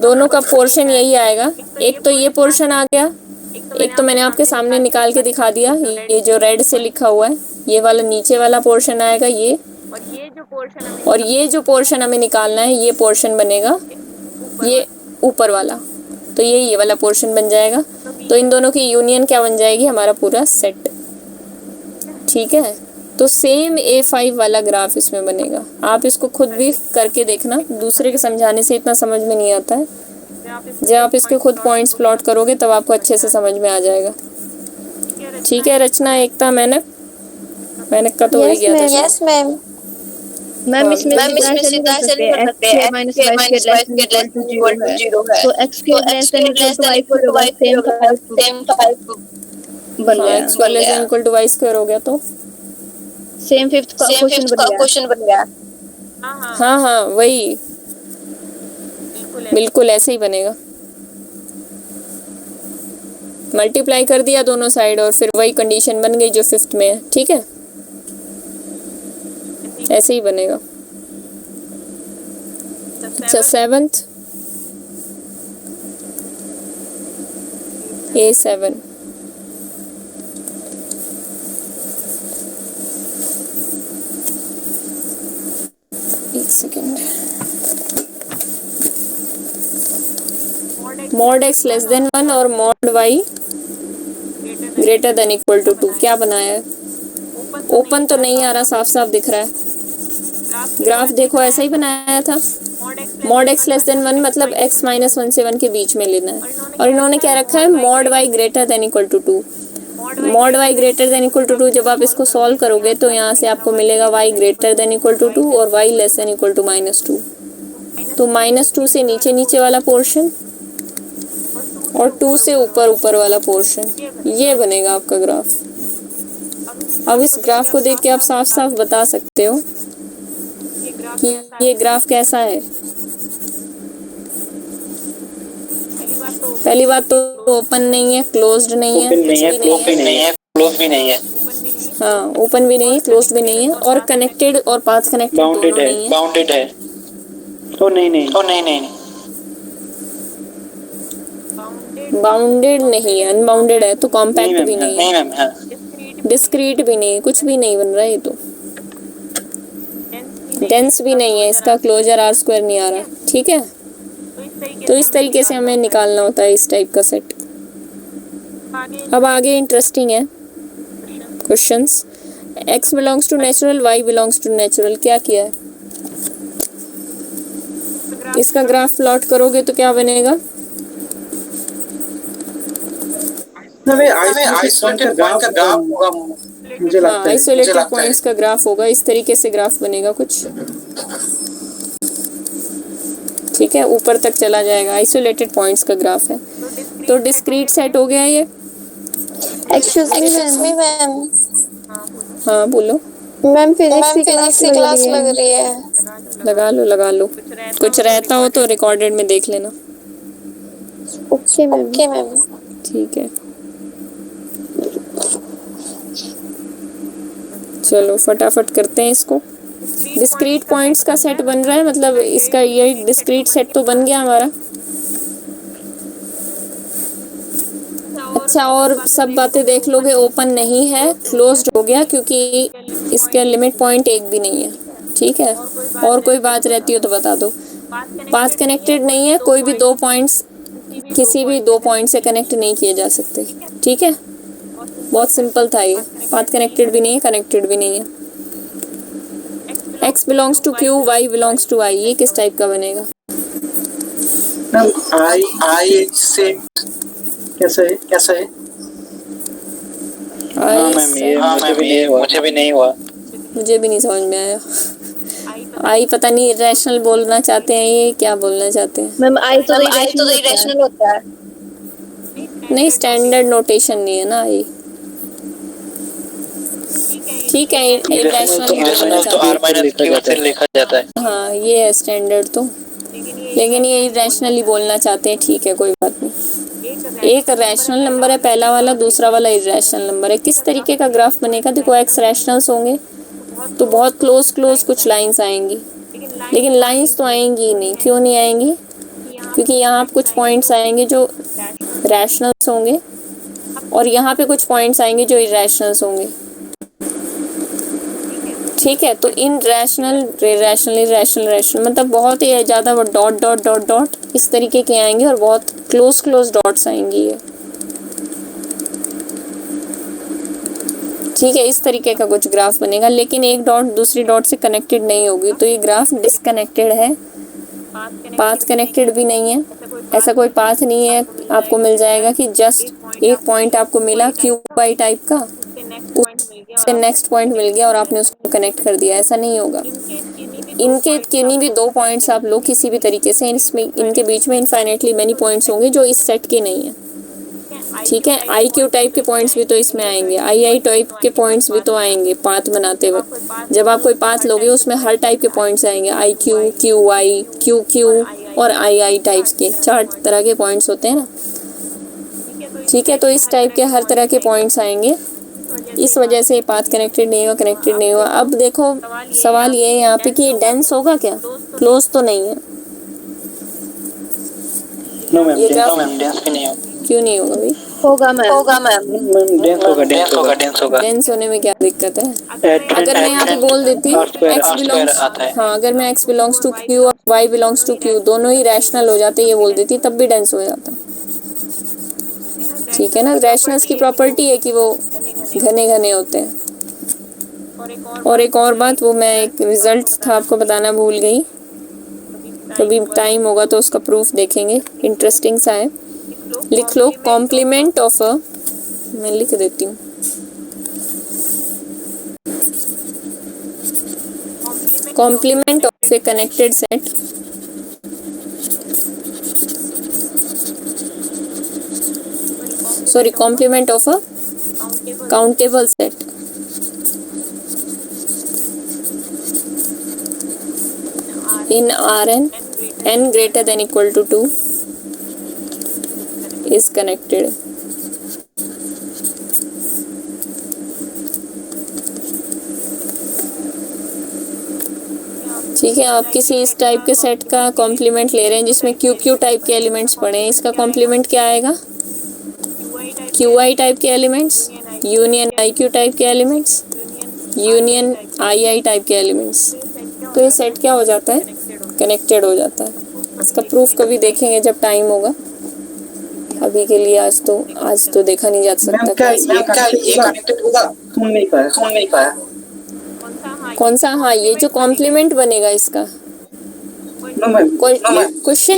दोनों का पोर्शन यही आएगा। एक तो ये पोर्शन आ गया, एक तो मैंने आपके सामने निकाल के दिखा दिया, ये जो रेड से लिखा हुआ है ये वाला नीचे वाला पोर्शन आएगा ये। और ये जो पोर्शन हमें निकालना है ये पोर्शन बनेगा ये ऊपर वाला, तो ये वाला पोर्शन बन जाएगा। तो इन दोनों की यूनियन क्या बन जाएगी, हमारा पूरा सेट, ठीक है। तो सेम A5 वाला ग्राफ इसमें बनेगा। आप इसको खुद भी करके देखना, दूसरे के समझाने से इतना समझ में नहीं आता है। जब आप इसके खुद पॉइंट्स प्लॉट करोगे तब आपको अच्छे से समझ में आ जाएगा, ठीक है। रचना, एकता, मेहनत का तो हो ही गया था। Yes ma'am. मैम इसमें सीधा ऐसे नहीं कर सकते, x माइनस y के लेस देन इक्वल टू 0 है, तो x के less than equal to y same 5 बन गया, x less than equal to y square हो गया तो सेम फिफ्थ का क्वेश्चन बन गया। हाँ वही बिल्कुल ऐसे ही बनेगा। मल्टीप्लाई कर दिया दोनों साइड और फिर वही कंडीशन बन गई जो फिफ्थ में है, ठीक है। ऐसे ही बनेगा। अच्छा, सेवंथ A7, एक second. Mod x less than 1 और mod y greater than equal to 2 क्या बनाया है? ओपन तो नहीं आ रहा, साफ साफ दिख रहा है। ग्राफ देखो ऐसा ही बनाया था। मॉड x लेस देन 1 मतलब x माइनस 1 से 1 के बीच में लेना है। और इन्होंने क्या रखा है, mod y greater than equal to 2। Mod y greater than equal to 2 जब आप इसको सॉल्व करोगे तो यहाँ से आपको मिलेगा y greater than equal to 2 और y less than equal to -2। तो -2 से नीचे वाला पोर्शन और 2 से ऊपर ऊपर वाला पोर्शन, ये बनेगा आपका ग्राफ। अब इस ग्राफ को देख के आप साफ साफ बता सकते हो कि ये ग्राफ कैसा है। पहली बात तो ओपन नहीं है, क्लोज्ड नहीं है, ओपन नहीं है, क्लोज भी नहीं है, क्लोज भी नहीं है, हाँ ओपन भी नहीं है, क्लोज्ड भी नहीं है, और कनेक्टेड और पाथ कनेक्टेड बाउंडेड दोनों है, नहीं है। बाउंडेड है। ओ नहीं नहीं, ओ नहीं नहीं, बाउंडेड नहीं है, अनबाउंडेड है, तो कॉम्पैक्ट भी नहीं नहीं है, मैम, हाँ डिस्क्रीट भी नहीं है, कुछ भी नहीं बन रहा है ये तो। डेंस भी नहीं है, इसका क्लोजर आर स्क्वायर नहीं आ रहा, ठीक है। तो इस तरीके से हमें निकालना होता है इस टाइप का सेट। अब आगे इंटरेस्टिंग है questions. x belongs to natural, y belongs to natural, क्या किया है? इसका ग्राफ प्लॉट करोगे तो क्या बनेगा? आइसोलेटेड पॉइंट का ग्राफ होगा मुझे लगता है। आइसोलेटेड पॉइंट्स का ग्राफ होगा, इस तरीके से ग्राफ बनेगा कुछ, ठीक है, ऊपर तक चला जाएगा, आइसोलेटेड पॉइंट्स का ग्राफ है। तो डिस्क्रीट सेट हो गया ये। एक्सक्यूज मी मैम, हाँ बोलो। मैम फिजिक्स की क्लास लग रही है। लगा लो, कुछ रहता हो तो रिकॉर्डेड में देख लेना। Okay ma'am. ठीक है, चलो फटाफट करते हैं इसको। डिस्क्रीट पॉइंट्स का सेट बन रहा है, मतलब इसका ये डिस्क्रीट सेट तो बन गया हमारा। अच्छा, और सब बातें देख लोगे, ओपन नहीं है, क्लोज्ड हो गया क्योंकि इसका लिमिट पॉइंट एक भी नहीं है, ठीक है। और कोई बात रहती हो तो बता दो। पाथ कनेक्टेड नहीं है, कोई भी दो पॉइंट्स किसी भी दो पॉइंट से कनेक्ट नहीं किए जा सकते, ठीक है। बहुत सिंपल था ये, पाथ कनेक्टेड भी नहीं है, कनेक्टेड भी नहीं है। x belongs to q, y belongs to i, ये किस टाइप का बनेगा? आई से कैसा है? हाँ मैम, ये मुझे भी नहीं हुआ। मुझे भी नहीं समझ में आया। आई पता नहीं इरेशनल बोलना चाहते हैं, ये क्या बोलना चाहते हैं? मैम आई तो इरेशनल होता है। नहीं, स्टैंडर्ड नोटेशन नहीं है ना आई, ठीक है। इरेशनल तो r माइनस q से लिखा जाता है। हाँ ये है स्टैंडर्ड तो, लेकिन ये इरेशनली बोलना चाहते हैं, ठीक है कोई बात नहीं। एक रैशनल नंबर है पहला वाला, दूसरा वाला इरेशनल नंबर है। किस तरीके का ग्राफ बनेगा? देखो x रैशनल्स होंगे तो बहुत क्लोज कुछ लाइंस आएंगी, लेकिन लाइंस तो आएंगी ही नहीं। क्यों नहीं आएंगी? क्योंकि यहाँ कुछ पॉइंट्स आएंगे जो रैशनल्स होंगे और यहाँ पे कुछ पॉइंट्स आएंगे जो इरेशनल्स होंगे, ठीक है। तो इन रैशनल मतलब बहुत ही ज़्यादा वो डॉट इस तरीके के आएंगे और बहुत क्लोज डॉट्स आएंगी ये, ठीक है। इस तरीके का कुछ ग्राफ बनेगा, लेकिन एक डॉट दूसरी डॉट से कनेक्टेड नहीं होगी, तो ये ग्राफ डिसकनेक्टेड है, पाथ कनेक्टेड भी नहीं है। ऐसा कोई पाथ नहीं है आपको मिल जाएगा कि जस्ट एक पॉइंट आपको मिला QY टाइप का, उससे नेक्स्ट पॉइंट मिल गया और आपने उसको कनेक्ट कर दिया, ऐसा नहीं होगा। इनके किन्हीं भी दो पॉइंट्स आप लो किसी भी तरीके से, इसमें इनके बीच में इनफाइनेटली मैनी पॉइंट्स होंगे जो इस सेट के नहीं है, ठीक है। IQ टाइप के पॉइंट्स भी तो इसमें आएंगे, II टाइप के पॉइंट्स भी तो आएंगे पाथ बनाते वक्त। जब आप कोई पाथ लोगे उसमें हर टाइप के पॉइंट्स आएंगे, IQ, QI, QQ और II टाइप्स के 4 तरह के पॉइंट्स होते हैं ना, ठीक है। तो इस टाइप के हर तरह के पॉइंट्स आएंगे, इस वजह से पाथ कनेक्टेड नहीं हुआ। अब देखो सवाल ये है यहाँ पे कि डेंस होगा क्या? क्लोज तो नहीं है। नो मैम, डेंस भी नहीं होगा। क्यों नहीं होगा भाई? होगा मैम। डेंस होने में क्या दिक्कत है? अगर मैं यहाँ पे बोल देती x बिलोंग्स, हाँ अगर मैं x बिलोंग्स टू q और y बिलोंग्स टू q दोनों ही रैशनल हो जाते, ये बोल देती, तब भी डेंस हो जाता, ठीक है ना। रैशनल्स की प्रॉपर्टी है कि वो घने होते हैं। और एक और बात, वो मैं एक रिजल्ट था आपको बताना भूल गई, कभी टाइम होगा तो उसका प्रूफ देखेंगे, इंटरेस्टिंग सा है। लिख लो कॉम्प्लीमेंट ऑफ अ, मैं लिख देती हूँ, complement of a connected set sorry, complement of a countable set. In Rn, n greater than equal to 2 is connected. ठीक है, आप किसी इस टाइप के सेट का कॉम्प्लीमेंट ले रहे हैं जिसमें क्यू क्यू टाइप के एलिमेंट्स पड़े हैं, इसका कॉम्प्लीमेंट क्या आएगा? क्यू आई टाइप के elements union I Q type के elements union I I type के एलिमेंट्स। तो ये सेट क्या हो जाता है? कनेक्टेड हो जाता है। इसका प्रूफ कभी देखेंगे जब टाइम होगा, अभी के लिए आज तो देखा नहीं जा सकता। क्या ये कनेक्टेड होगा? सुन नहीं पाया। कौन सा? हाँ, ये जो कॉम्प्लीमेंट बनेगा इसका नो मैम, क्वेश्चन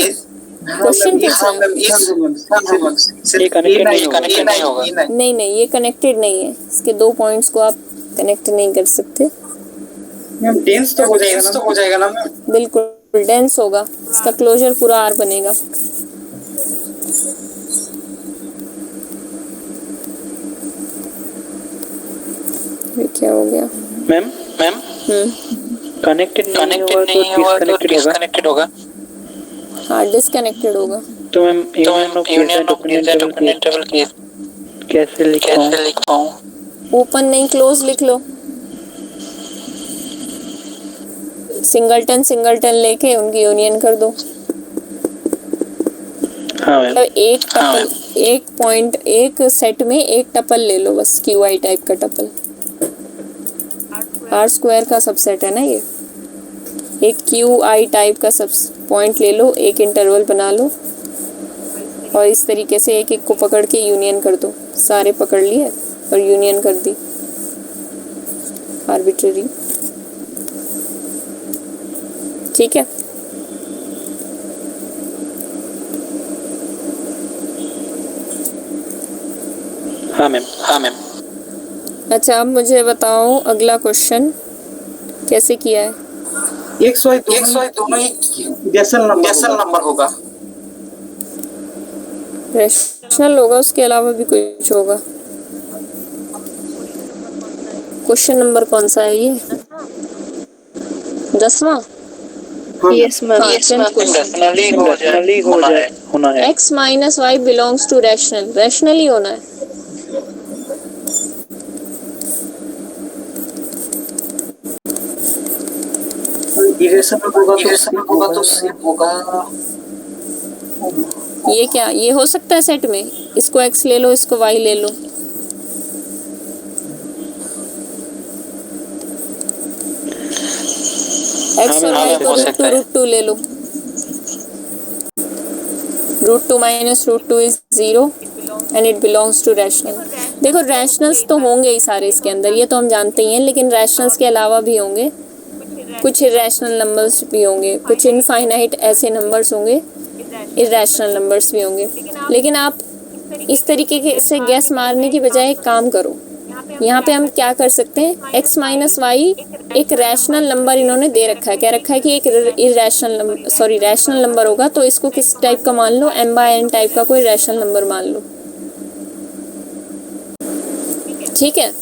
पूछ रहा हूँ। ये कनेक्टेड नहीं होगा। नहीं, ये कनेक्टेड नहीं है। इसके 2 पॉइंट्स को आप कनेक्ट नहीं कर सकते। मैम डेंस तो हो जाएगा ना मैम? बिल्कुल डेंस होगा, इसका क्लोजर पूरा आर बनेगा। ये क्या हो गया मैम? कनेक्टेड नहीं हुआ तो डिस्कनेक्टेड होगा। हाँ, डिस्कनेक्टेड होगा। तो ma'am union of dependent table कैसे लिख पाऊँ? ओपन नहीं, क्लोज लिख लो। सिंगलटन लेके उनकी यूनियन कर दो। हाँ मैम। एक टपल, एक पॉइंट, एक सेट में एक टपल ले लो बस, क्यू आई टाइप का टपल। आर स्क्वायर का सबसेट है ना ये। एक क्यू आई टाइप का सब पॉइंट ले लो, एक इंटरवल बना लो और इस तरीके से एक एक को पकड़ के यूनियन कर दो। सारे पकड़ लिए और यूनियन कर दी आर्बिट्रेरी। ठीक है, हाँ मैम। अच्छा, अब मुझे बताओ अगला क्वेश्चन कैसे किया है? एक्स वाई दोनों ही डेसिमल नंबर होगा। रैशनल होगा, उसके अलावा भी कुछ होगा। क्वेश्चन नंबर कौन सा है ये? 10वां? Yes ma'am. रैशनली होना है। x minus y belongs to rational, rationally होना है। इरेशनल होगा तो सिर्फ होगा। ये क्या? ये हो सकता है सेट में, इसको x ले लो, इसको y ले लो। x और y को √2 ले लो। √2 minus √2 is 0 and it belongs to rational. देखो, रैशनल्स तो होंगे ही सारे इसके अंदर, ये तो हम जानते ही हैं, लेकिन रैशनल्स के अलावा भी होंगे, कुछ इरेशनल नंबर्स भी होंगे, कुछ इनफाइनाइट ऐसे नंबर्स होंगे, इरेशनल नंबर्स भी होंगे। लेकिन आप इस तरीके से गैस मारने की बजाय एक काम करो, यहाँ पे हम क्या कर सकते हैं? x माइनस वाई एक रैशनल नंबर इन्होंने दे रखा है, क्या रखा है कि एक रैशनल नंबर होगा, तो इसको किस टाइप का मान लो? m/n टाइप का कोई रैशनल नंबर मान लो। ठीक है,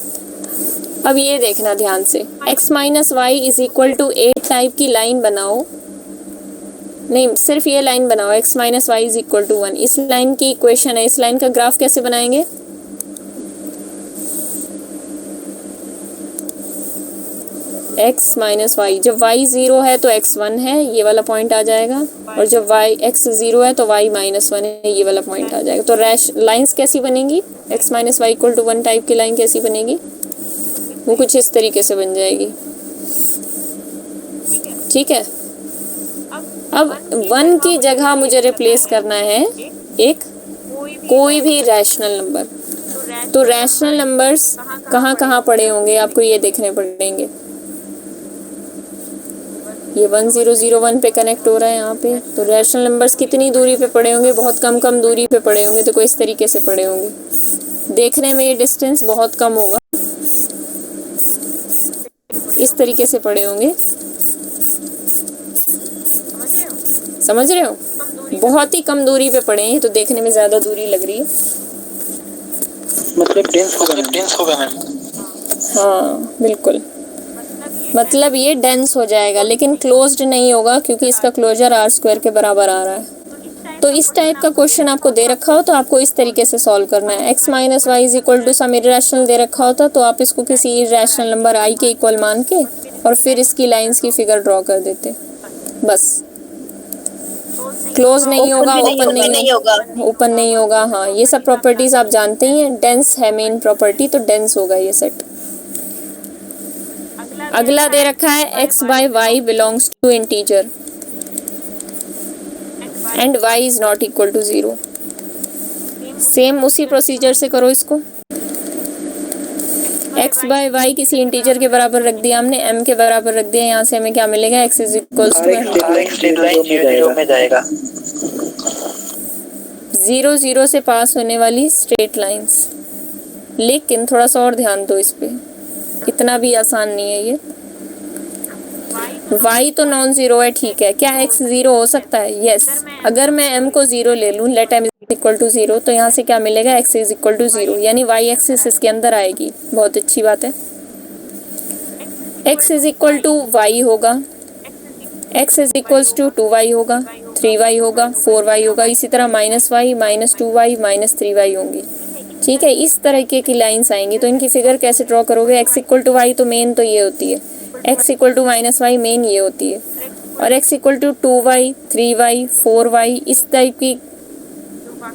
अब ये देखना ध्यान से, x minus Y is equal to 8 type की लाइन बनाओ। नहीं, सिर्फ ये लाइन बनाओ, x minus Y is equal to 1। इस लाइन की इक्वेशन है, इस लाइन का ग्राफ कैसे बनाएंगे? x माइनस वाई, जब y 0 है तो x 1 है, ये वाला पॉइंट आ जाएगा, और जब x 0 है तो y माइनस 1 है, ये वाला पॉइंट आ जाएगा। तो लाइंस कैसी बनेंगी? x minus y equal to 1 type की लाइन कैसी बनेगी? वो कुछ इस तरीके से बन जाएगी। ठीक है, अब 1 की जगह मुझे रिप्लेस करना है एक कोई भी रैशनल नंबर। तो रैशनल नंबर्स कहाँ कहाँ पड़े होंगे आपको ये देखने पड़ेंगे। ये 1 0 0 1 पे कनेक्ट हो रहा है यहाँ पे, तो रैशनल नंबर्स कितनी दूरी पे पड़े होंगे? बहुत कम दूरी पे पड़े होंगे, तो कोई इस तरीके से पड़े होंगे। देखने में ये डिस्टेंस बहुत कम होगा, इस तरीके से पड़े होंगे। समझ रहे हो? बहुत ही कम दूरी पे पड़े हैं, तो देखने में ज़्यादा दूरी लग रही है। मतलब डेंस होगा मैम। हाँ बिल्कुल, मतलब ये डेंस हो जाएगा लेकिन क्लोज्ड नहीं होगा क्योंकि इसका क्लोजर आर स्क्वायर के बराबर आ रहा है। तो इस टाइप का क्वेश्चन आपको दे रखा हो तो आपको इस तरीके से सॉल्व करना है। x minus Y is equal to some irrational दे रखा होता तो आप इसको किसी इरेशनल नंबर i के इक्वल मान के और फिर इसकी लाइंस की फिगर ड्रॉ कर देते। बस क्लोज नहीं होगा, ओपन नहीं होगा। हाँ ये सब प्रॉपर्टीज आप जानते ही हैं। डेंस है मेन प्रॉपर्टी, तो डेंस होगा ये सेट। अगला दे रखा है x by y belongs to integer and y is not equal to 0। Same उसी प्रोसीजर से करो इसको। x बाय वाई किसी इंटीजर के बराबर रख दिया हमने, m के बराबर रख दिया। यहाँ से हमें क्या मिलेगा, x इज इक्वल टू में जाएगा 0 0 से पास होने वाली स्ट्रेट लाइंस। लेकिन थोड़ा सा और ध्यान दो इस पे, इतना भी आसान नहीं है ये। y तो नॉन जीरो है, ठीक है। क्या x 0 हो सकता है? यस। अगर मैं m को 0 ले लूँ, let m is equal to 0, तो यहाँ से क्या मिलेगा, x इज इक्वल टू 0, यानी y एक्सिस इसके अंदर आएगी। बहुत अच्छी बात है। x is equal to y होगा, x is equals to 2y होगा, 3y होगा, 4y होगा, इसी तरह -y, -2y, -3y होंगी। ठीक है, इस तरीके की लाइंस आएंगी। तो इनकी फिगर कैसे ड्रॉ करोगे? x इक्वल टू y तो मेन तो ये होती है, x equal to -y main ये होती है, और x equal to 2y, 3y, 4y, इस टाइप की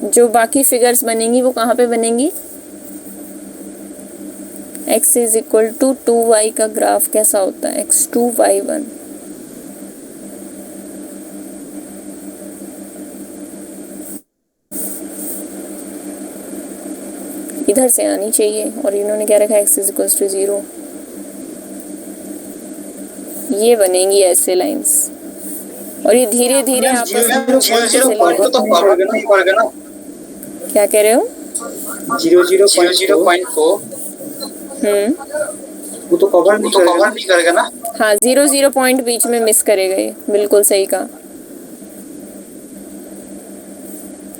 जो बाकी फिगर्स बनेंगी वो कहाँ पे बनेंगी? x is equal to 2y का ग्राफ कैसा होता है? x2 y1। इधर से आनी चाहिए और इन्होंने क्या रखा है, x इज इक्वल टू 0। ये बनेंगी ऐसे लाइंस, और ये धीरे धीरे आपस में क्या कह रहे हो? 0.4 वो तो कवर नहीं करेगा ना। हाँ 0 पॉइंट बीच में मिस करेगा ये, बिल्कुल सही कहा।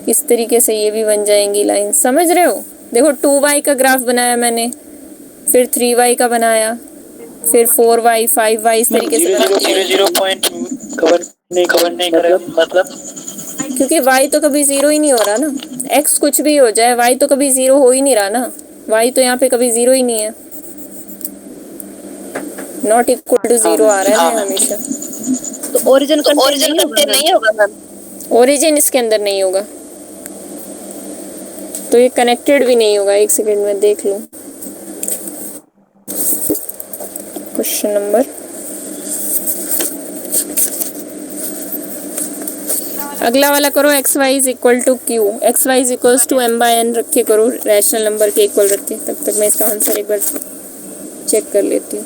इस तरीके से ये भी बन जाएंगी लाइन, समझ रहे हो? देखो 2y का ग्राफ बनाया मैंने, फिर 3y का बनाया, फिर 4y, 5y, इस तरीके से 0 पॉइंट कवर नहीं करेगा मतलब, क्योंकि y तो कभी 0 ही नहीं हो रहा ना। x कुछ भी हो जाए, y तो कभी 0 हो ही नहीं रहा ना। y तो यहाँ पे कभी 0 ही नहीं है, नॉट इक्वल टू 0 आ रहा है हमेशा। तो ओरिजिन कंटेन नहीं होगा मैम? ओरिजिन इसके अंदर नहीं होगा, तो ये कनेक्टेड भी नहीं होगा। एक सेकंड में देख लूं क्वेश्चन नंबर। अगला वाला करो, x y is equal to q, x y is equal to m by n रख के करो, रैशनल नंबर के इक्वल रख के। तब तक मैं इसका आंसर एक बार चेक कर लेती हूँ।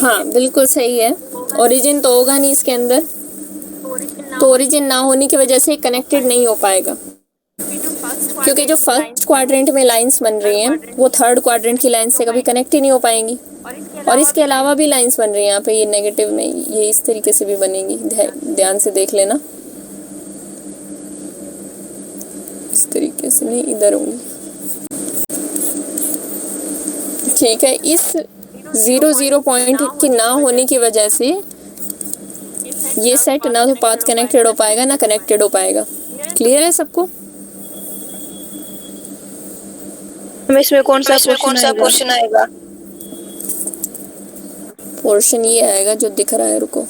हाँ बिल्कुल सही है, ओरिजिन तो होगा नहीं इसके अंदर, तो ओरिजिन ना होने की वजह से कनेक्टेड नहीं हो पाएगा। क्योंकि जो फर्स्ट क्वाड्रेंट में लाइंस बन रही हैं वो थर्ड क्वाड्रेंट की लाइन से कभी कनेक्ट ही नहीं हो पाएंगी। और इसके अलावा भी लाइंस बन रही हैं यहाँ पे, ये नेगेटिव में, ये इस तरीके से भी बनेंगी। ध्यान से देख लेना, इस तरीके से नहीं, इधर होंगी। ठीक है, इस 0 पॉइंट की ना होने की वजह से ये सेट ना तो पाथ कनेक्टेड हो पाएगा ना कनेक्टेड हो पाएगा। क्लियर है सबको? इसमें कौन सा क्वेश्चन आएगा? पोर्शन ये आएगा जो दिख रहा है, रुको।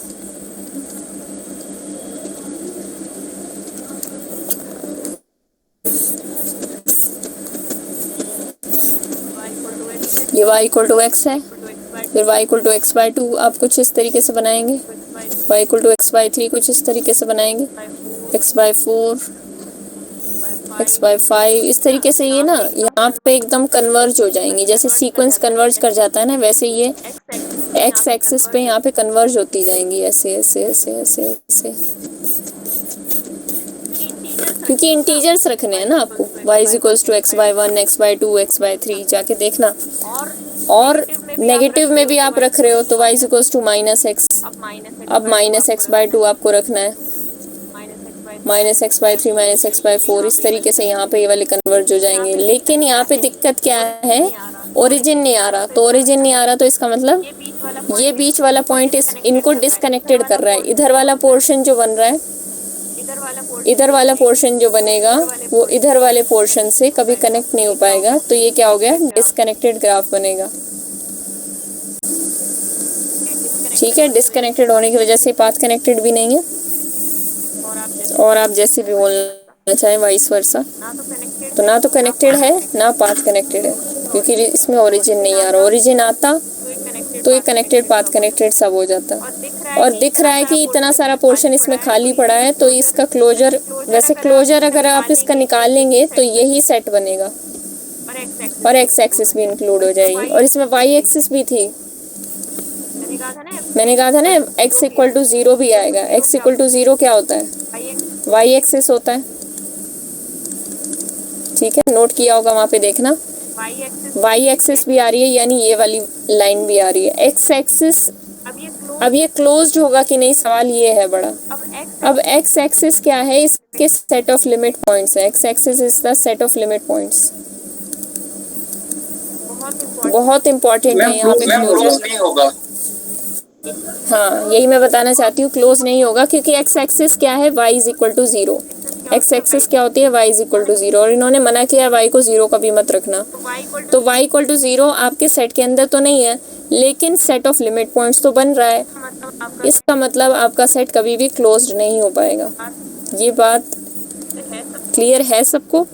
ये y इक्वल टू x है, फिर y equal to x by 2 आप कुछ इस तरीके से बनाएंगे, y equal to x by 3 कुछ इस तरीके से बनाएंगे, x बाई 4, x बाई 5 इस तरीके से ये ना यहाँ पे एकदम कन्वर्ज हो जाएंगी। जैसे सीक्वेंस कन्वर्ज कर जाता है ना, वैसे ये x एक्सिस पे यहाँ पे कन्वर्ज होती जाएंगी ऐसे ऐसे ऐसे ऐसे ऐसे, क्योंकि इंटीजर्स रखने हैं ना आपको। y is equals to x by 1, x by 2, x by 3 जाके देखना। और नेगेटिव में भी आप रख रहे हो तो y is equals to minus x, अब माइनस एक्स बाई 2 आपको रखना है, minus x by 3, minus x by 4 इस तरीके से यहाँ पे ये वाले कन्वर्ज हो जाएंगे। लेकिन यहाँ पे दिक्कत क्या है, ओरिजिन नहीं आ रहा। तो ओरिजिन नहीं आ रहा तो इसका मतलब ये बीच वाला पॉइंट इनको डिसकनेक्टेड कर रहा है। इधर वाला पोर्शन जो बन रहा है, इधर वाला पोर्शन जो बनेगा वो इधर वाले पोर्शन से कभी कनेक्ट नहीं हो पाएगा। तो ये क्या हो गया, डिसकनेक्टेड ग्राफ बनेगा। ठीक है, डिसकनेक्टेड होने की वजह से पाथ कनेक्टेड भी नहीं है, और आप जैसे भी बोलना चाहें वाइस वर्सा, तो ना तो कनेक्टेड है ना पाथ कनेक्टेड है, क्योंकि इसमें ओरिजिन नहीं आ रहा। ओरिजिन आता तो ये कनेक्टेड पाथ कनेक्टेड सब हो जाता। और दिख रहा है कि इतना सारा पोर्शन इसमें खाली पड़ा है, तो इसका क्लोजर, वैसे क्लोजर अगर आप इसका निकालेंगे तो यही सेट बनेगा और एक्स एक्सिस भी इंक्लूड हो जाएगी। और इसमें वाई एक्सिस भी थी, मैंने कहा था ना x इक्वल टू 0 भी आएगा। x इक्वल टू 0 क्या होता है, y एक्सिस होता है। ठीक है, नोट किया होगा वहाँ पे देखना, y एक्सिस भी आ रही है, यानी ये वाली लाइन भी आ रही है। x एक्सिस अब ये क्लोज्ड होगा कि नहीं, सवाल ये है बड़ा। अब x एक्सिस क्या है, इसके सेट ऑफ लिमिट पॉइंट्स है। x axis is the set of limit points, बहुत इंपॉर्टेंट है यहाँ पे। क्लोज नहीं होगा, हाँ यही मैं बताना चाहती हूँ, क्लोज नहीं होगा क्योंकि x एक्सिस क्या है, y is equal to 0। x axis क्या होती है, y इज इक्वल टू 0, और इन्होंने मना किया y को 0 कभी मत रखना। तो y इक्वल टू 0 आपके सेट के अंदर तो नहीं है, लेकिन सेट ऑफ लिमिट पॉइंट्स तो बन रहा है। इसका मतलब आपका सेट कभी भी क्लोज्ड नहीं हो पाएगा। ये बात क्लियर है सबको?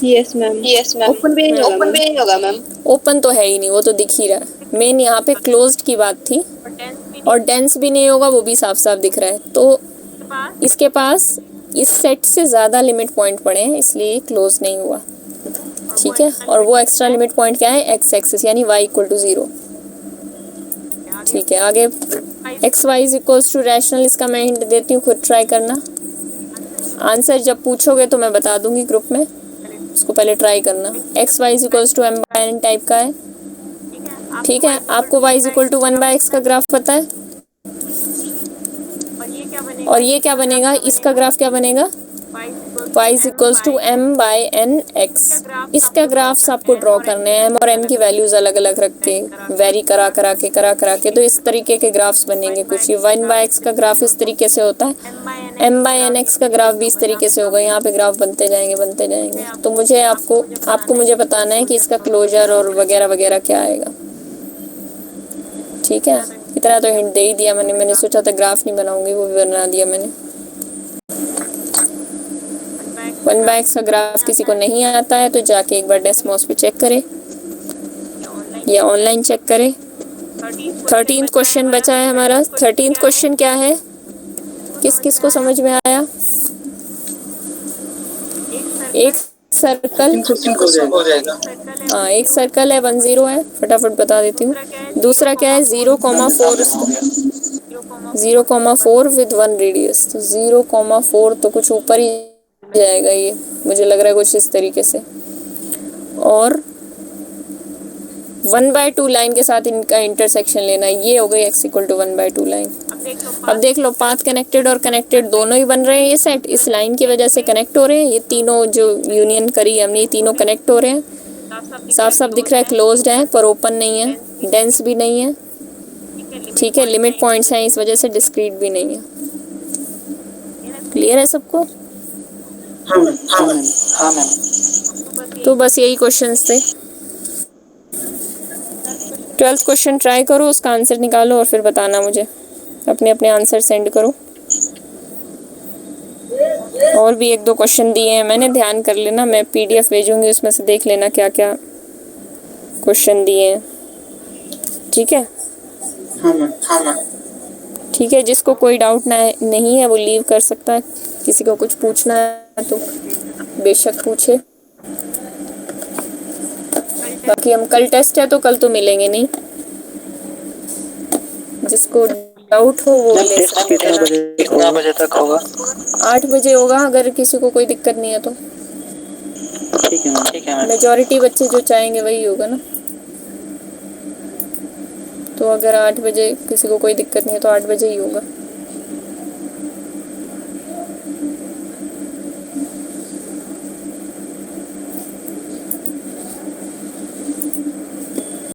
Yes ma'am, yes ma'am. Open भी नहीं होगा मैम। ओपन तो है ही नहीं, वो तो दिख ही रहा है। मेन यहाँ पे क्लोज्ड की बात थी, और डेंस भी नहीं होगा, वो भी साफ साफ दिख रहा है। तो इसके पास इस सेट से ज़्यादा लिमिट पॉइंट पड़े हैं, इसलिए क्लोज नहीं हुआ। ठीक है, और वो एक्स्ट्रा लिमिट पॉइंट क्या है, एक्स एक्सिस, यानी y इक्वल टू 0। ठीक है, आगे x y is equals to rational, इसका मैं हिंट देती हूँ, खुद ट्राई करना। आंसर जब पूछोगे तो मैं बता दूंगी ग्रुप में, उसको पहले ट्राई करना। X y is equals to m by n type का है। ठीक है, आपको y is equal to 1 by x का ग्राफ पता है, और ये क्या बनेगा, इसका ग्राफ क्या बनेगा, y is equals to m by n x। इसका ग्राफ्स आपको ड्रॉ करने हैं, m और n की वैल्यूज अलग अलग रख के, वेरी करा करा के, तो इस तरीके के ग्राफ्स बनेंगे कुछ। ये 1 बाई x का ग्राफ इस तरीके से होता है, m बाई n x का ग्राफ भी इस तरीके से होगा। यहाँ पे ग्राफ बनते जाएंगे। तो मुझे आपको मुझे बताना है कि इसका क्लोजर और वगैरह वगैरह क्या आएगा। ठीक है, इतना तो हिंट दे ही दिया मैंने सोचा था ग्राफ नहीं बनाऊंगी, वो भी बना दिया मैंने। 1 बाई x का ग्राफ किसी को नहीं आता है तो जाके एक बार डेस्मॉस पे चेक करे या ऑनलाइन चेक करे। 13th क्वेश्चन बचा है हमारा। 13th क्वेश्चन क्या है, किस को समझ में आया? एक सर्कल, हाँ एक सर्कल है, 1 0 है, फटाफट बता देती हूँ। दूसरा क्या है, 0,4 विद 1 रेडियस। तो 0,4 तो कुछ ऊपर ही जाएगा, ये मुझे लग रहा है कुछ इस तरीके से। और 1/2 लाइन के साथ इनका इंटरसेक्शन लेना, ये हो गई x इक्वल टू 1/2 लाइन। अब देख लो, पाथ कनेक्टेड और कनेक्टेड दोनों ही बन रहे हैं। ये सेट इस लाइन की वजह से कनेक्ट हो रहे हैं, ये तीनों जो यूनियन करी हमने, ये तीनों कनेक्ट हो रहे हैं। साफ साफ दिख रहा है क्लोज्ड है, पर ओपन नहीं है, डेंस भी नहीं है। ठीक है, लिमिट पॉइंट्स हैं, इस वजह से डिस्क्रीट भी नहीं है। क्लियर है सबको? हाँ मैम। तो बस यही क्वेश्चंस थे। 12th क्वेश्चन ट्राई करो, उसका आंसर निकालो और फिर बताना मुझे। अपने अपने आंसर सेंड करो। और भी 1-2 क्वेश्चन दिए हैं मैंने, ध्यान कर लेना। मैं PDF भेजूंगी, उसमें से देख लेना क्या क्या क्वेश्चन दिए हैं, ठीक है। हाँ मैम। ठीक है, जिसको कोई डाउट नहीं है वो लीव कर सकता है। किसी को कुछ पूछना है तो बेशक पूछे। बाकी हम कल टेस्ट है तो कल तो मिलेंगे नहीं। जिसको डाउट हो वो ले टेस्ट सकते कितना बजे तक होगा? 8 बजे होगा, अगर किसी को कोई दिक्कत नहीं है तो। ठीक है मैम। मेजॉरिटी बच्चे जो चाहेंगे वही होगा ना। तो अगर 8 बजे किसी को कोई दिक्कत नहीं है तो 8 बजे ही होगा।